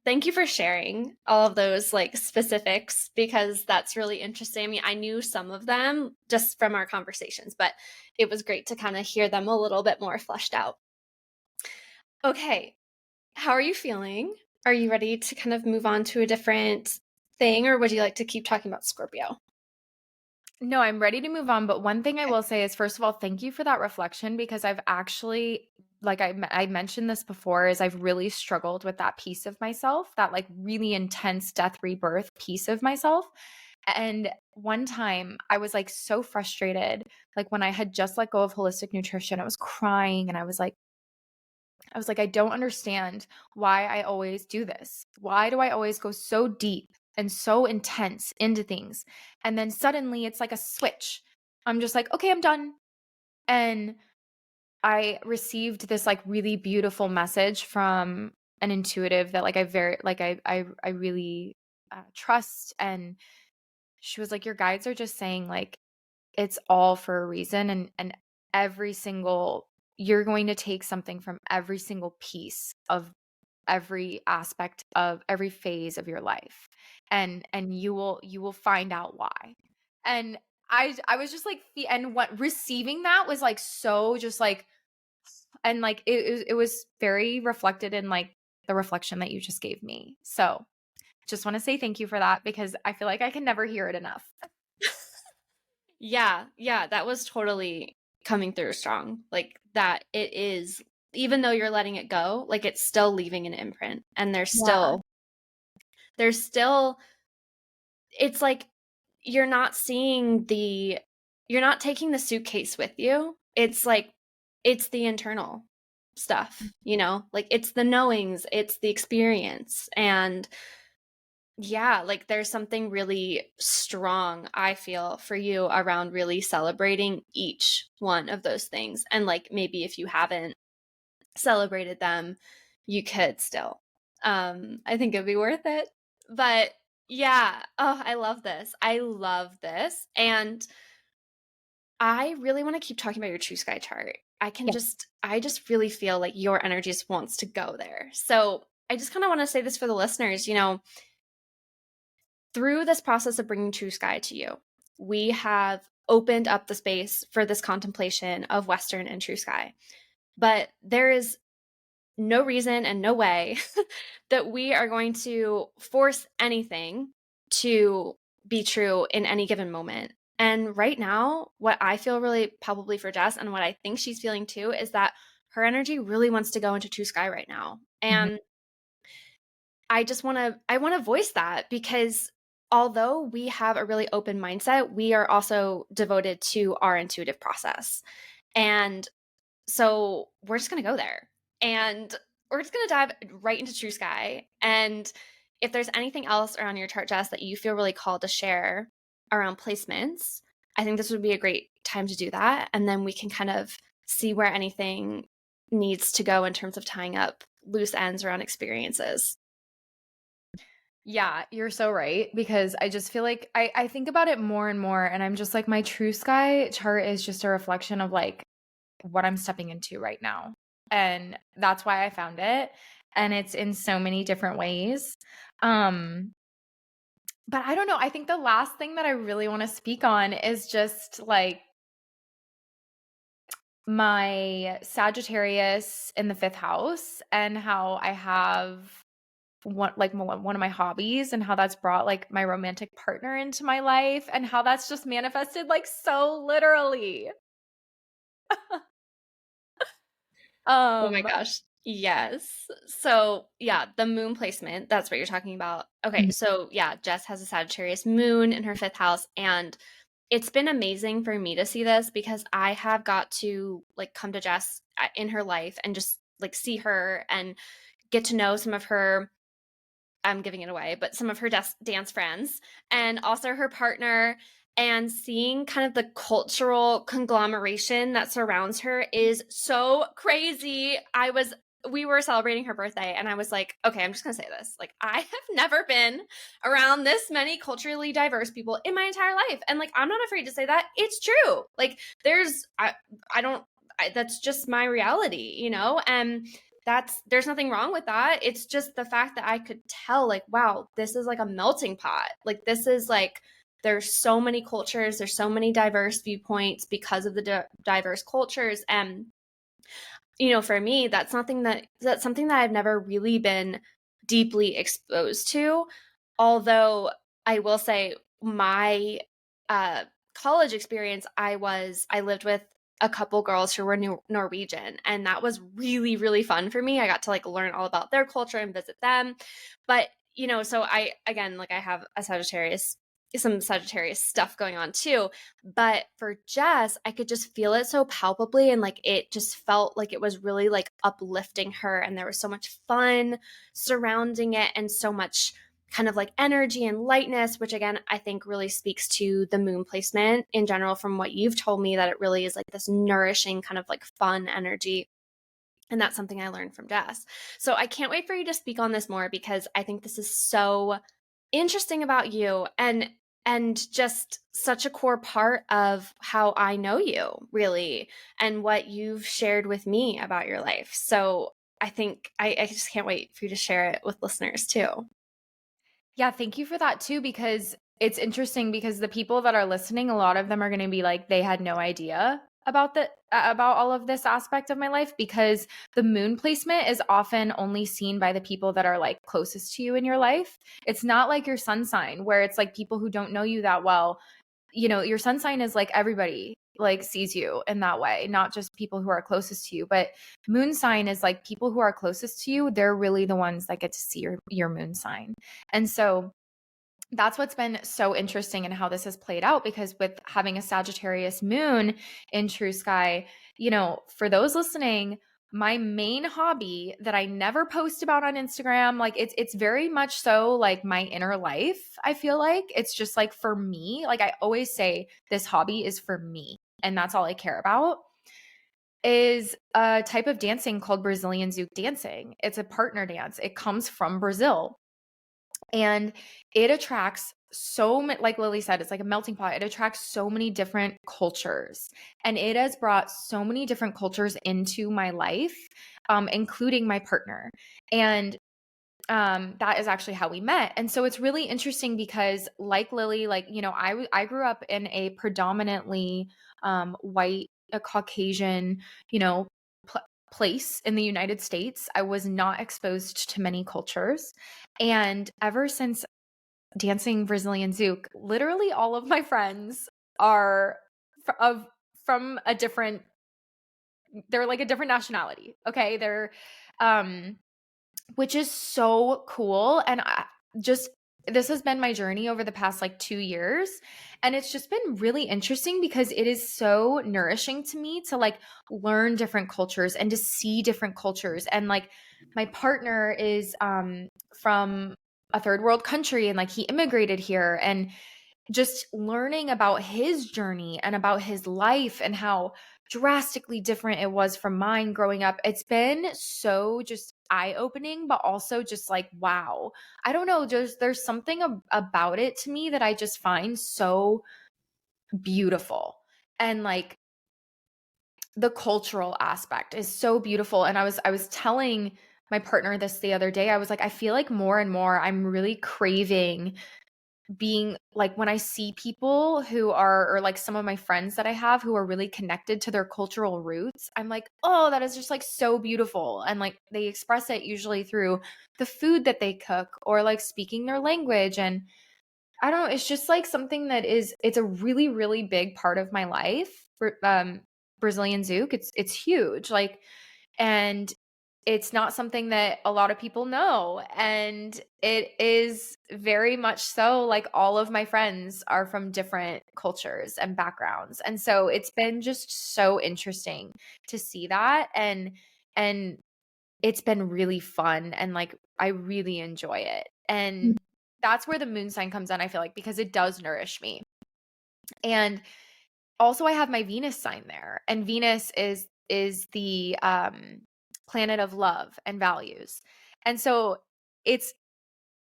thank you for sharing all of those like specifics, because that's really interesting. I mean, I knew some of them just from our conversations, but it was great to kind of hear them a little bit more fleshed out. Okay. How are you feeling? Are you ready to kind of move on to a different thing, or would you like to keep talking about Scorpio? No, I'm ready to move on. But one thing I will say is, first of all, thank you for that reflection, because I've actually, like I mentioned this before, is I've really struggled with that piece of myself, that like really intense death rebirth piece of myself. And one time I was like so frustrated, like when I had just let go of holistic nutrition, I was crying and I was like, I don't understand why I always do this. Why do I always go so deep and so intense into things? And then suddenly it's like a switch. I'm just like, okay, I'm done. And I received this like really beautiful message from an intuitive that like I really trust. And she was like, your guides are just saying like it's all for a reason, and every single you're going to take something from every single piece of every aspect of every phase of your life, and you will find out why. And I was just like, and what receiving that was like so just like, and like it was very reflected in like the reflection that you just gave me. So just want to say thank you for that, because I feel like I can never hear it enough. Yeah, that was totally coming through strong. Like that it is, even though you're letting it go, like it's still leaving an imprint. And Yeah. there's still, it's like you're not you're not taking the suitcase with you. It's like, it's the internal stuff, like it's the knowings, it's the experience. And yeah, like there's something really strong, I feel, for you around really celebrating each one of those things. And like maybe if you haven't celebrated them, you could still. I think it'd be worth it. But yeah, oh, I love this. I love this. And I really want to keep talking about your true sky chart. I just really feel like your energy just wants to go there. So I just kind of want to say this for the listeners, through this process of bringing true sky to you, we have opened up the space for this contemplation of Western and true sky. But there is no reason and no way that we are going to force anything to be true in any given moment. And right now, what I feel really palpably for Jess, and what I think she's feeling too, is that her energy really wants to go into true sky right now. Mhm. And I want to voice that, because although we have a really open mindset, we are also devoted to our intuitive process. And so we're just going to go there, and we're just going to dive right into true sky. And if there's anything else around your chart, Jess, that you feel really called to share around placements, I think this would be a great time to do that. And then we can kind of see where anything needs to go in terms of tying up loose ends around experiences. Yeah, you're so right, because I just feel like I think about it more and more, and I'm just like, my true sky chart is just a reflection of like what I'm stepping into right now. And that's why I found it. And it's in so many different ways. Um, but I don't know. I think the last thing that I really want to speak on is just like my Sagittarius in the fifth house, and how I have one of my hobbies, and how that's brought like my romantic partner into my life, and how that's just manifested like so literally. Oh my Um gosh. Yes. So, yeah, the moon placement, that's what you're talking about. Okay, so yeah, Jess has a Sagittarius moon in her fifth house, and it's been amazing for me to see this, because I have got to like come to Jess in her life and just like see her and get to know some of her, I'm giving it away, but some of her dance friends, and also her partner. And seeing kind of the cultural conglomeration that surrounds her is so crazy. We were celebrating her birthday, and I was like, okay, I'm just going to say this. Like, I have never been around this many culturally diverse people in my entire life. And like, I'm not afraid to say that. It's true. Like, that's just my reality, And there's nothing wrong with that. It's just the fact that I could tell, like, wow, this is like a melting pot. Like, this is like, there's so many cultures, there's so many diverse viewpoints because of the diverse cultures. And for me, that's something that I've never really been deeply exposed to. Although I will say, my college experience, I lived with a couple girls who were Norwegian, and that was really, really fun for me. I got to like learn all about their culture and visit them. But so I, again, like, I have a Sagittarius some Sagittarius stuff going on too. But for Jess, I could just feel it so palpably, and like it just felt like it was really like uplifting her, and there was so much fun surrounding it and so much kind of like energy and lightness, which again I think really speaks to the moon placement in general from what you've told me, that it really is like this nourishing kind of like fun energy. And that's something I learned from Jess. So I can't wait for you to speak on this more, because I think this is so interesting about you, and just such a core part of how I know you, really, and what you've shared with me about your life. So I think I just can't wait for you to share it with listeners too. Yeah, thank you for that too, because it's interesting because the people that are listening, a lot of them are going to be like, they had no idea about about all of this aspect of my life, because the moon placement is often only seen by the people that are like closest to you in your life. It's not like your sun sign where it's like people who don't know you that well. You know, your sun sign is like everybody like sees you in that way, not just people who are closest to you. But moon sign is like people who are closest to you, they're really the ones that get to see your moon sign. And so that's what's been so interesting in how this has played out, because with having a Sagittarius moon in True Sky, you know, for those listening, my main hobby that I never post about on Instagram, like it's very much so like my inner life. I feel like it's just like for me, like I always say this hobby is for me and that's all I care about, is a type of dancing called Brazilian Zouk dancing. It's a partner dance. It comes from Brazil. And it attracts so many, like Lily said, it's like a melting pot. It attracts so many different cultures. And it has brought so many different cultures into my life, including my partner. And that is actually how we met. And so it's really interesting because like Lily, like, you know, I grew up in a predominantly white, a Caucasian, you know, place in the United States. I was not exposed to many cultures. And ever since dancing Brazilian Zouk, literally all of my friends are from a different, they're like a different nationality. Okay. They're, which is so cool. And this has been my journey over the past like 2 years. And it's just been really interesting because it is so nourishing to me to like learn different cultures and to see different cultures. And like my partner is from a third world country, and like he immigrated here, and just learning about his journey and about his life and how drastically different it was from mine growing up. It's been so just eye-opening, but also just like, wow. I don't know, there's something about it to me that I just find so beautiful. And like the cultural aspect is so beautiful. And I was telling my partner this the other day. I was like, I feel like more and more I'm really craving being like, when I see people who are, or like some of my friends that I have who are really connected to their cultural roots, I'm like, oh, that is just like so beautiful. And like they express it usually through the food that they cook or like speaking their language. And I don't know, it's just like something that it's a really, really big part of my life. Brazilian Zouk, it's huge. Like, and it's not something that a lot of people know. And it is very much so like all of my friends are from different cultures and backgrounds. And so it's been just so interesting to see that. And it's been really fun. And like, I really enjoy it. And that's where the moon sign comes in, I feel like, because it does nourish me. And also I have my Venus sign there. And Venus is the planet of love and values. And so it's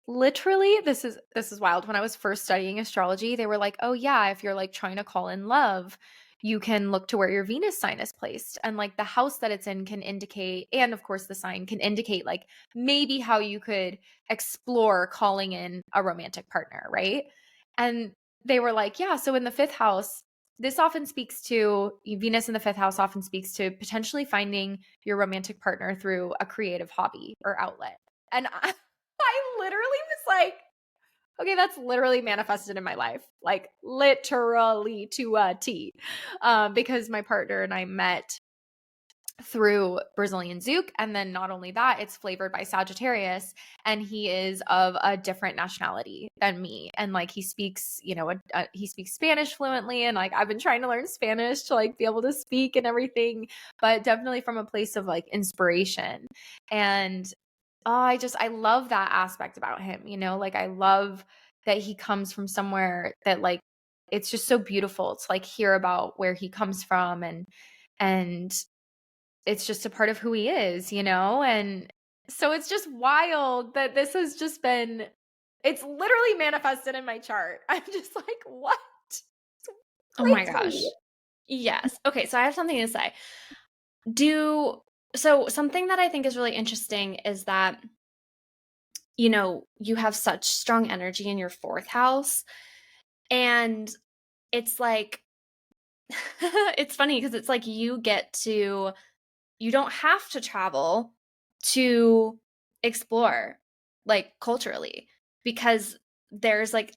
literally, this is wild. When I was first studying astrology, they were like, oh yeah, if you're like trying to call in love, you can look to where your Venus sign is placed. And like the house that it's in can indicate, and of course the sign can indicate like maybe how you could explore calling in a romantic partner, right? And they were like, yeah, so in the fifth house, this often speaks to Venus in the fifth house, often speaks to potentially finding your romantic partner through a creative hobby or outlet. And I literally was like, okay, that's literally manifested in my life, like literally to a T, because my partner and I met through Brazilian Zouk. And then not only that, it's flavored by Sagittarius, and he is of a different nationality than me. And like he speaks, he speaks Spanish fluently, and like I've been trying to learn Spanish to like be able to speak and everything, but definitely from a place of like inspiration. And I love that aspect about him, like I love that he comes from somewhere that like it's just so beautiful to like hear about where he comes from, and it's just a part of who he is, and so it's just wild that this has just been, it's literally manifested in my chart. I'm just like, what? It's Oh my crazy. gosh. Yes. Okay, so I have something to say. So something that I think is really interesting is that, you have such strong energy in your fourth house. And it's like, it's funny because it's like you don't have to travel to explore like culturally, because there's like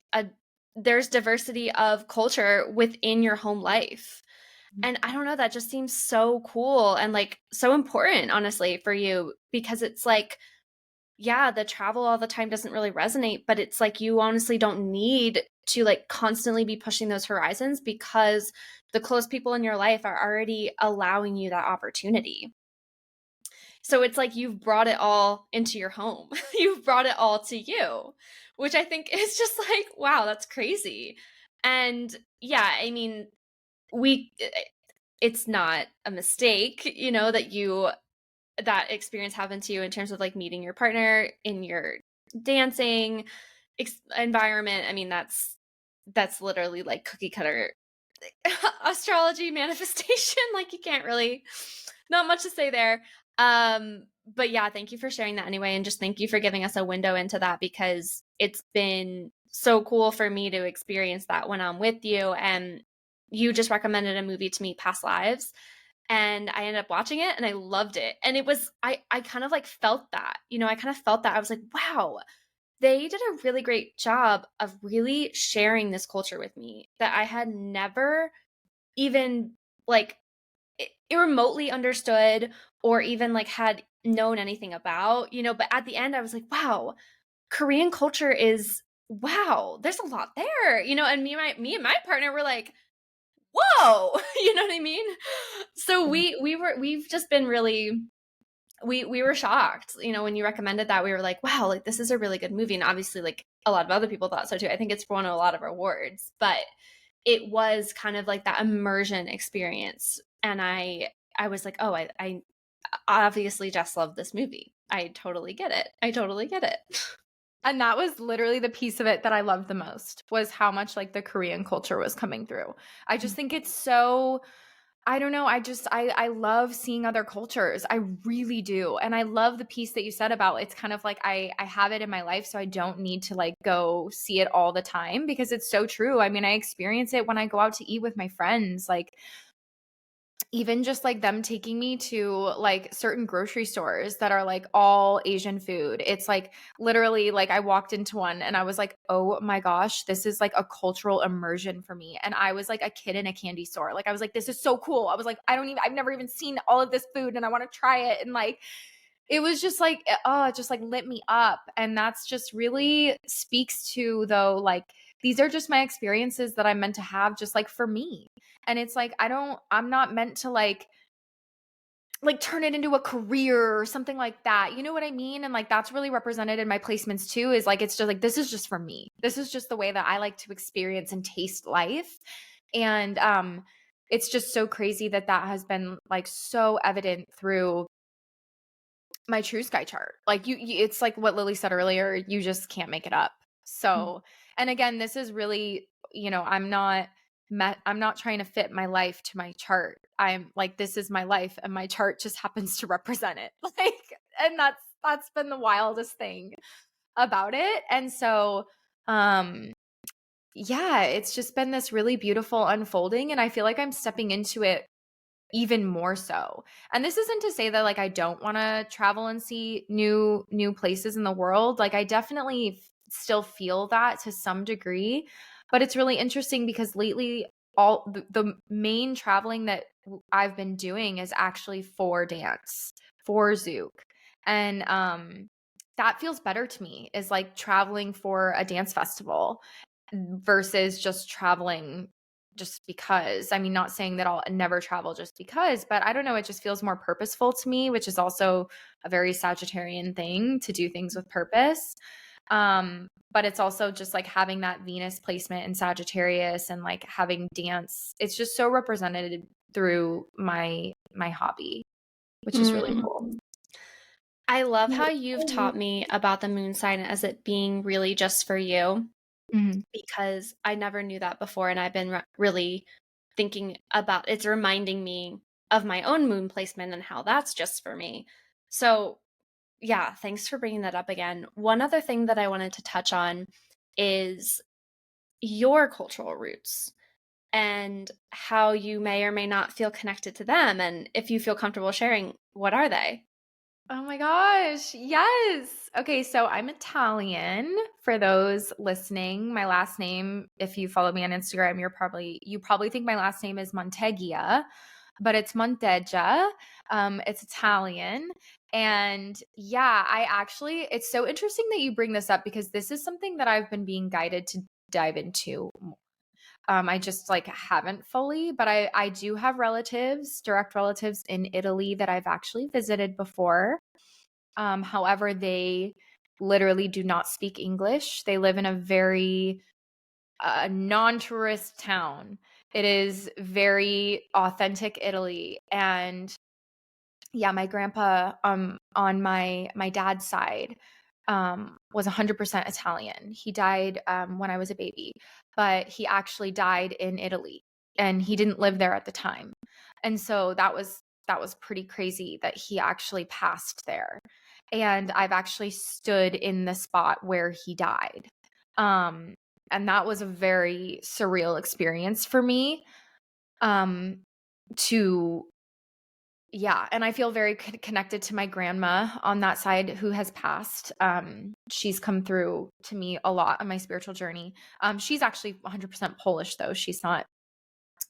there's diversity of culture within your home life. And I don't know, that just seems so cool and like so important, honestly, for you, because it's like, yeah, the travel all the time doesn't really resonate, but it's like you honestly don't need to like constantly be pushing those horizons, because the close people in your life are already allowing you that opportunity. So it's like you've brought it all into your home. You've brought it all to you, which I think is just like, wow, that's crazy. And yeah, I mean, it's not a mistake, that experience happened to you in terms of like meeting your partner in your dancing environment. I mean, that's literally like cookie cutter astrology manifestation. Like you can't really, not much to say there. But yeah, thank you for sharing that anyway, and just thank you for giving us a window into that, because it's been so cool for me to experience that when I'm with you. And you just recommended a movie to me, Past Lives, and I ended up watching it and I loved it. And it was, I kind of like felt that, I kind of felt that. I was like, wow, they did a really great job of really sharing this culture with me that I had never even like remotely understood or even like had known anything about, but at the end I was like, wow, Korean culture is, wow, there's a lot there, and me and my partner were like, whoa, you know what I mean? So we've just been really, we were shocked, when you recommended that. We were like, wow, like this is a really good movie. And obviously like a lot of other people thought so too. I think it's won a lot of awards, but it was kind of like that immersion experience. And I was like, oh, I obviously just love this movie. I totally get it. And that was literally the piece of it that I loved the most, was how much like the Korean culture was coming through. I just think it's so, I don't know. I love seeing other cultures. I really do. And I love the piece that you said about, it's kind of like I have it in my life, so I don't need to like go see it all the time, because it's so true. I mean, I experience it when I go out to eat with my friends, like even just like them taking me to like certain grocery stores that are like all Asian food. It's like literally like I walked into one and I was like, oh my gosh, this is like a cultural immersion for me. And I was like a kid in a candy store. Like I was like, this is so cool. I was like, I've never even seen all of this food and I want to try it. And like, it was just like, oh, it just like lit me up. And that's just really speaks to, though, like these are just my experiences that I'm meant to have just like for me. And it's like, I'm not meant to like turn it into a career or something like that. You know what I mean? And like, that's really represented in my placements too, is like, it's just like, this is just for me. This is just the way that I like to experience and taste life. And, it's just so crazy that that has been like so evident through my true sky chart. Like it's like what Lily said earlier, you just can't make it up. So, and again, this is really, I'm not trying to fit my life to my chart. I'm like, this is my life and my chart just happens to represent it. Like, and that's been the wildest thing about it. And so, yeah, it's just been this really beautiful unfolding, and I feel like I'm stepping into it even more so. And this isn't to say that like I don't want to travel and see new places in the world. Like I definitely still feel that to some degree, but it's really interesting because lately all the main traveling that I've been doing is actually for dance, for Zouk. And that feels better to me, is like traveling for a dance festival versus just traveling just because. I mean, not saying that I'll never travel just because, but I don't know, it just feels more purposeful to me, which is also a very Sagittarian thing, to do things with purpose. But it's also just like having that Venus placement in Sagittarius and like having dance. It's just so represented through my hobby, which is really cool. I love how you've taught me about the moon sign as it being really just for you, because I never knew that before. And I've been really thinking about, it's reminding me of my own moon placement and how that's just for me. So yeah, thanks for bringing that up again. One other thing that I wanted to touch on is your cultural roots and how you may or may not feel connected to them. And if you feel comfortable sharing, what are they? Oh my gosh. Yes. Okay, so I'm Italian. For those listening, my last name, if you follow me on Instagram, you probably think my last name is Monteggia, but it's Monteggia. It's Italian. And yeah, it's so interesting that you bring this up, because this is something that I've been being guided to dive into more. I just like haven't fully, but I do have direct relatives in Italy that I've actually visited before. However, they literally do not speak English. They live in a very non-tourist town. It is very authentic Italy. And yeah, my grandpa on my dad's side was 100% Italian. He died when I was a baby, but he actually died in Italy, and he didn't live there at the time. And so that was pretty crazy that he actually passed there. And I've actually stood in the spot where he died. And that was a very surreal experience for me. To Yeah, and I feel very connected to my grandma on that side, who has passed. She's come through to me a lot on my spiritual journey. She's actually 100% Polish, though. She's not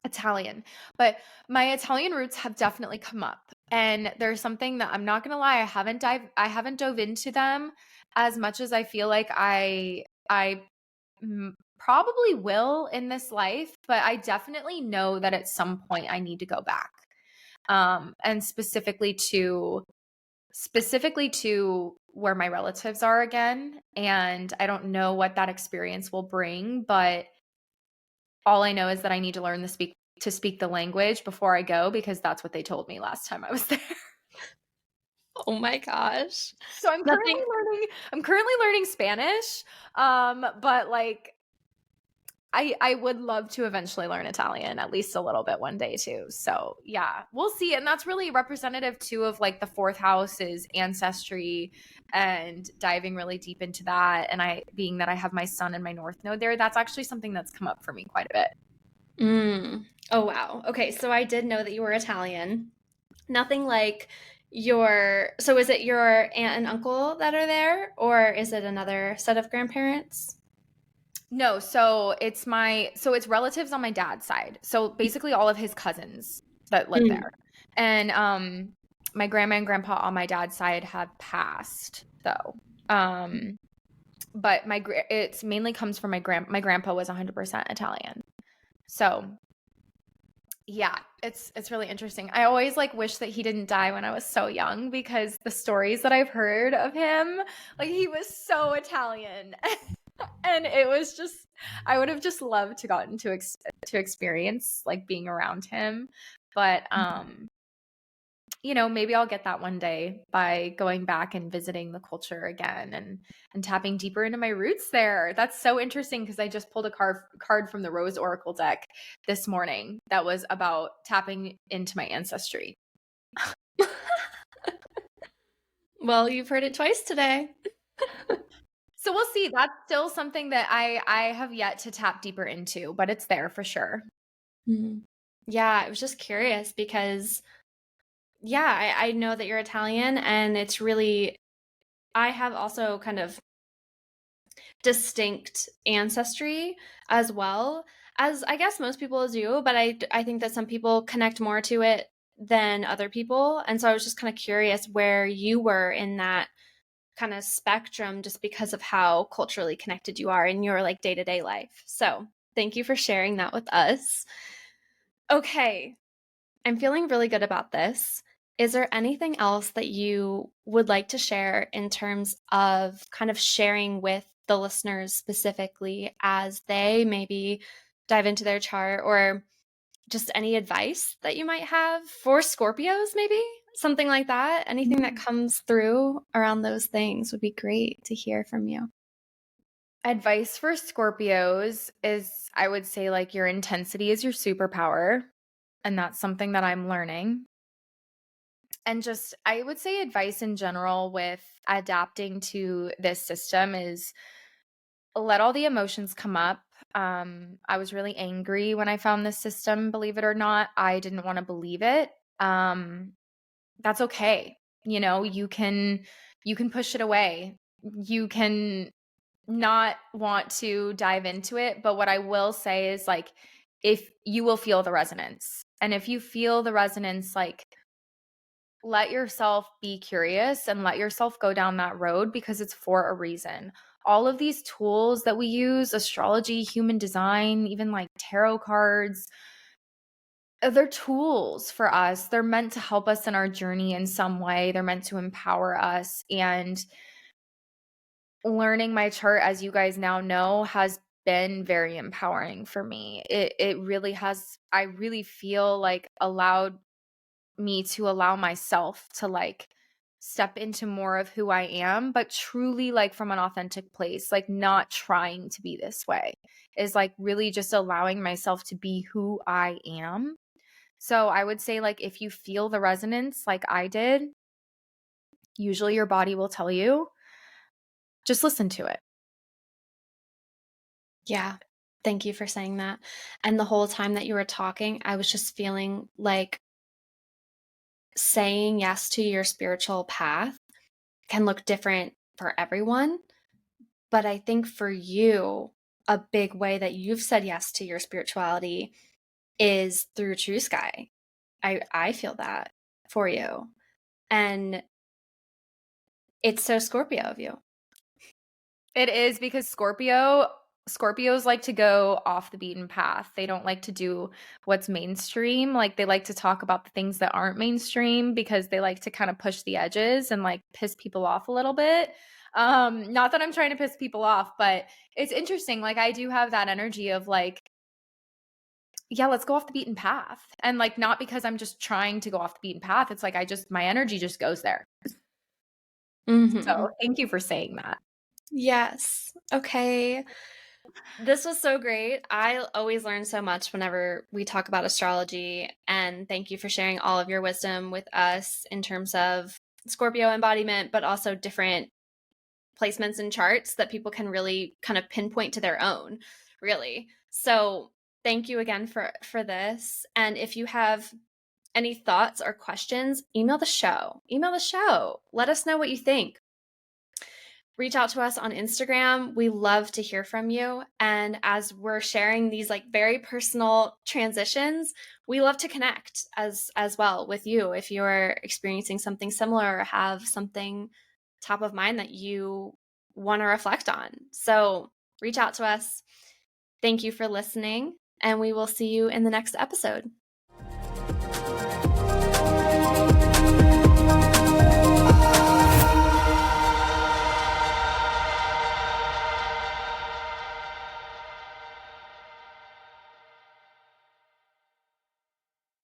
Italian. But my Italian roots have definitely come up. And there's something that, I'm not going to lie, I haven't dove into them as much as I feel like probably will in this life, but I definitely know that at some point I need to go back. And specifically to where my relatives are again. And I don't know what that experience will bring, but all I know is that I need to learn to speak the language before I go, because that's what they told me last time I was there. Oh my gosh. So I'm currently learning Spanish. But like I would love to eventually learn Italian, at least a little bit one day too. So yeah, we'll see. And that's really representative too of like the fourth house is ancestry, and diving really deep into that. And being that I have my sun and my North Node there, that's actually something that's come up for me quite a bit. Oh, wow. Okay, so I did know that you were Italian. Nothing like so is it your aunt and uncle that are there, or is it another set of grandparents? No, so it's relatives on my dad's side. So basically all of his cousins that live there. And my grandma and grandpa on my dad's side have passed though. But it's mainly comes from my grandpa was 100% Italian. So yeah, it's really interesting. I always like wish that he didn't die when I was so young, because the stories that I've heard of him, like he was so Italian. And it was just, I would have just loved to gotten to experience like being around him. But maybe I'll get that one day by going back and visiting the culture again, and tapping deeper into my roots there. That's so interesting, because I just pulled a card from the Rose Oracle deck this morning that was about tapping into my ancestry. Well, you've heard it twice today. So we'll see. That's still something that I have yet to tap deeper into, but it's there for sure. Yeah, I was just curious because, yeah, I know that you're Italian, and it's really, I have also kind of distinct ancestry as well. as I guess most people do, but I think that some people connect more to it than other people. And so I was just kind of curious where you were in that kind of spectrum just because of how culturally connected you are in your like day-to-day life. So thank you for sharing that with us. Okay, I'm feeling really good about this. Is there anything else that you would like to share in terms of kind of sharing with the listeners specifically as they maybe dive into their chart, or just any advice that you might have for Scorpios, maybe? Something like that? Anything that comes through around those things would be great to hear from you. Advice for Scorpios is, I would say, like, your intensity is your superpower. And that's something that I'm learning. And just, I would say, advice in general with adapting to this system is let all the emotions come up. I was really angry when I found this system, believe it or not. I didn't want to believe it. That's okay. You can push it away. You can not want to dive into it, but what I will say is, like, if you will feel the resonance, and if you feel the resonance, like, let yourself be curious and let yourself go down that road, because it's for a reason. All of these tools that we use, astrology, human design, even like tarot cards, they're tools for us. They're meant to help us in our journey in some way. They're meant to empower us. And learning my chart, as you guys now know, has been very empowering for me. It really has. I really feel like allowed me to allow myself to, like, step into more of who I am, but truly, like, from an authentic place, like, not trying to be this way, is like really just allowing myself to be who I am. So I would say, like, if you feel the resonance like I did, usually your body will tell you, just listen to it. Yeah. Thank you for saying that. And the whole time that you were talking, I was just feeling like saying yes to your spiritual path can look different for everyone. But I think for you, a big way that you've said yes to your spirituality is through True Sky. I feel that for you. And it's so Scorpio of you. It is, because Scorpios like to go off the beaten path. They don't like to do what's mainstream. Like, they like to talk about the things that aren't mainstream, because they like to kind of push the edges and, like, piss people off a little bit. Not that I'm trying to piss people off, but it's interesting. Like, I do have that energy of, like, yeah, let's go off the beaten path. And, like, not because I'm just trying to go off the beaten path. It's like my energy just goes there. So thank you for saying that. Yes. Okay. This was so great. I always learn so much whenever we talk about astrology. And thank you for sharing all of your wisdom with us in terms of Scorpio embodiment, but also different placements and charts that people can really kind of pinpoint to their own, really. So thank you again for this. And if you have any thoughts or questions, email the show. Let us know what you think. Reach out to us on Instagram. We love to hear from you. And as we're sharing these like very personal transitions, we love to connect as well with you if you're experiencing something similar or have something top of mind that you want to reflect on. So reach out to us. Thank you for listening, and we will see you in the next episode.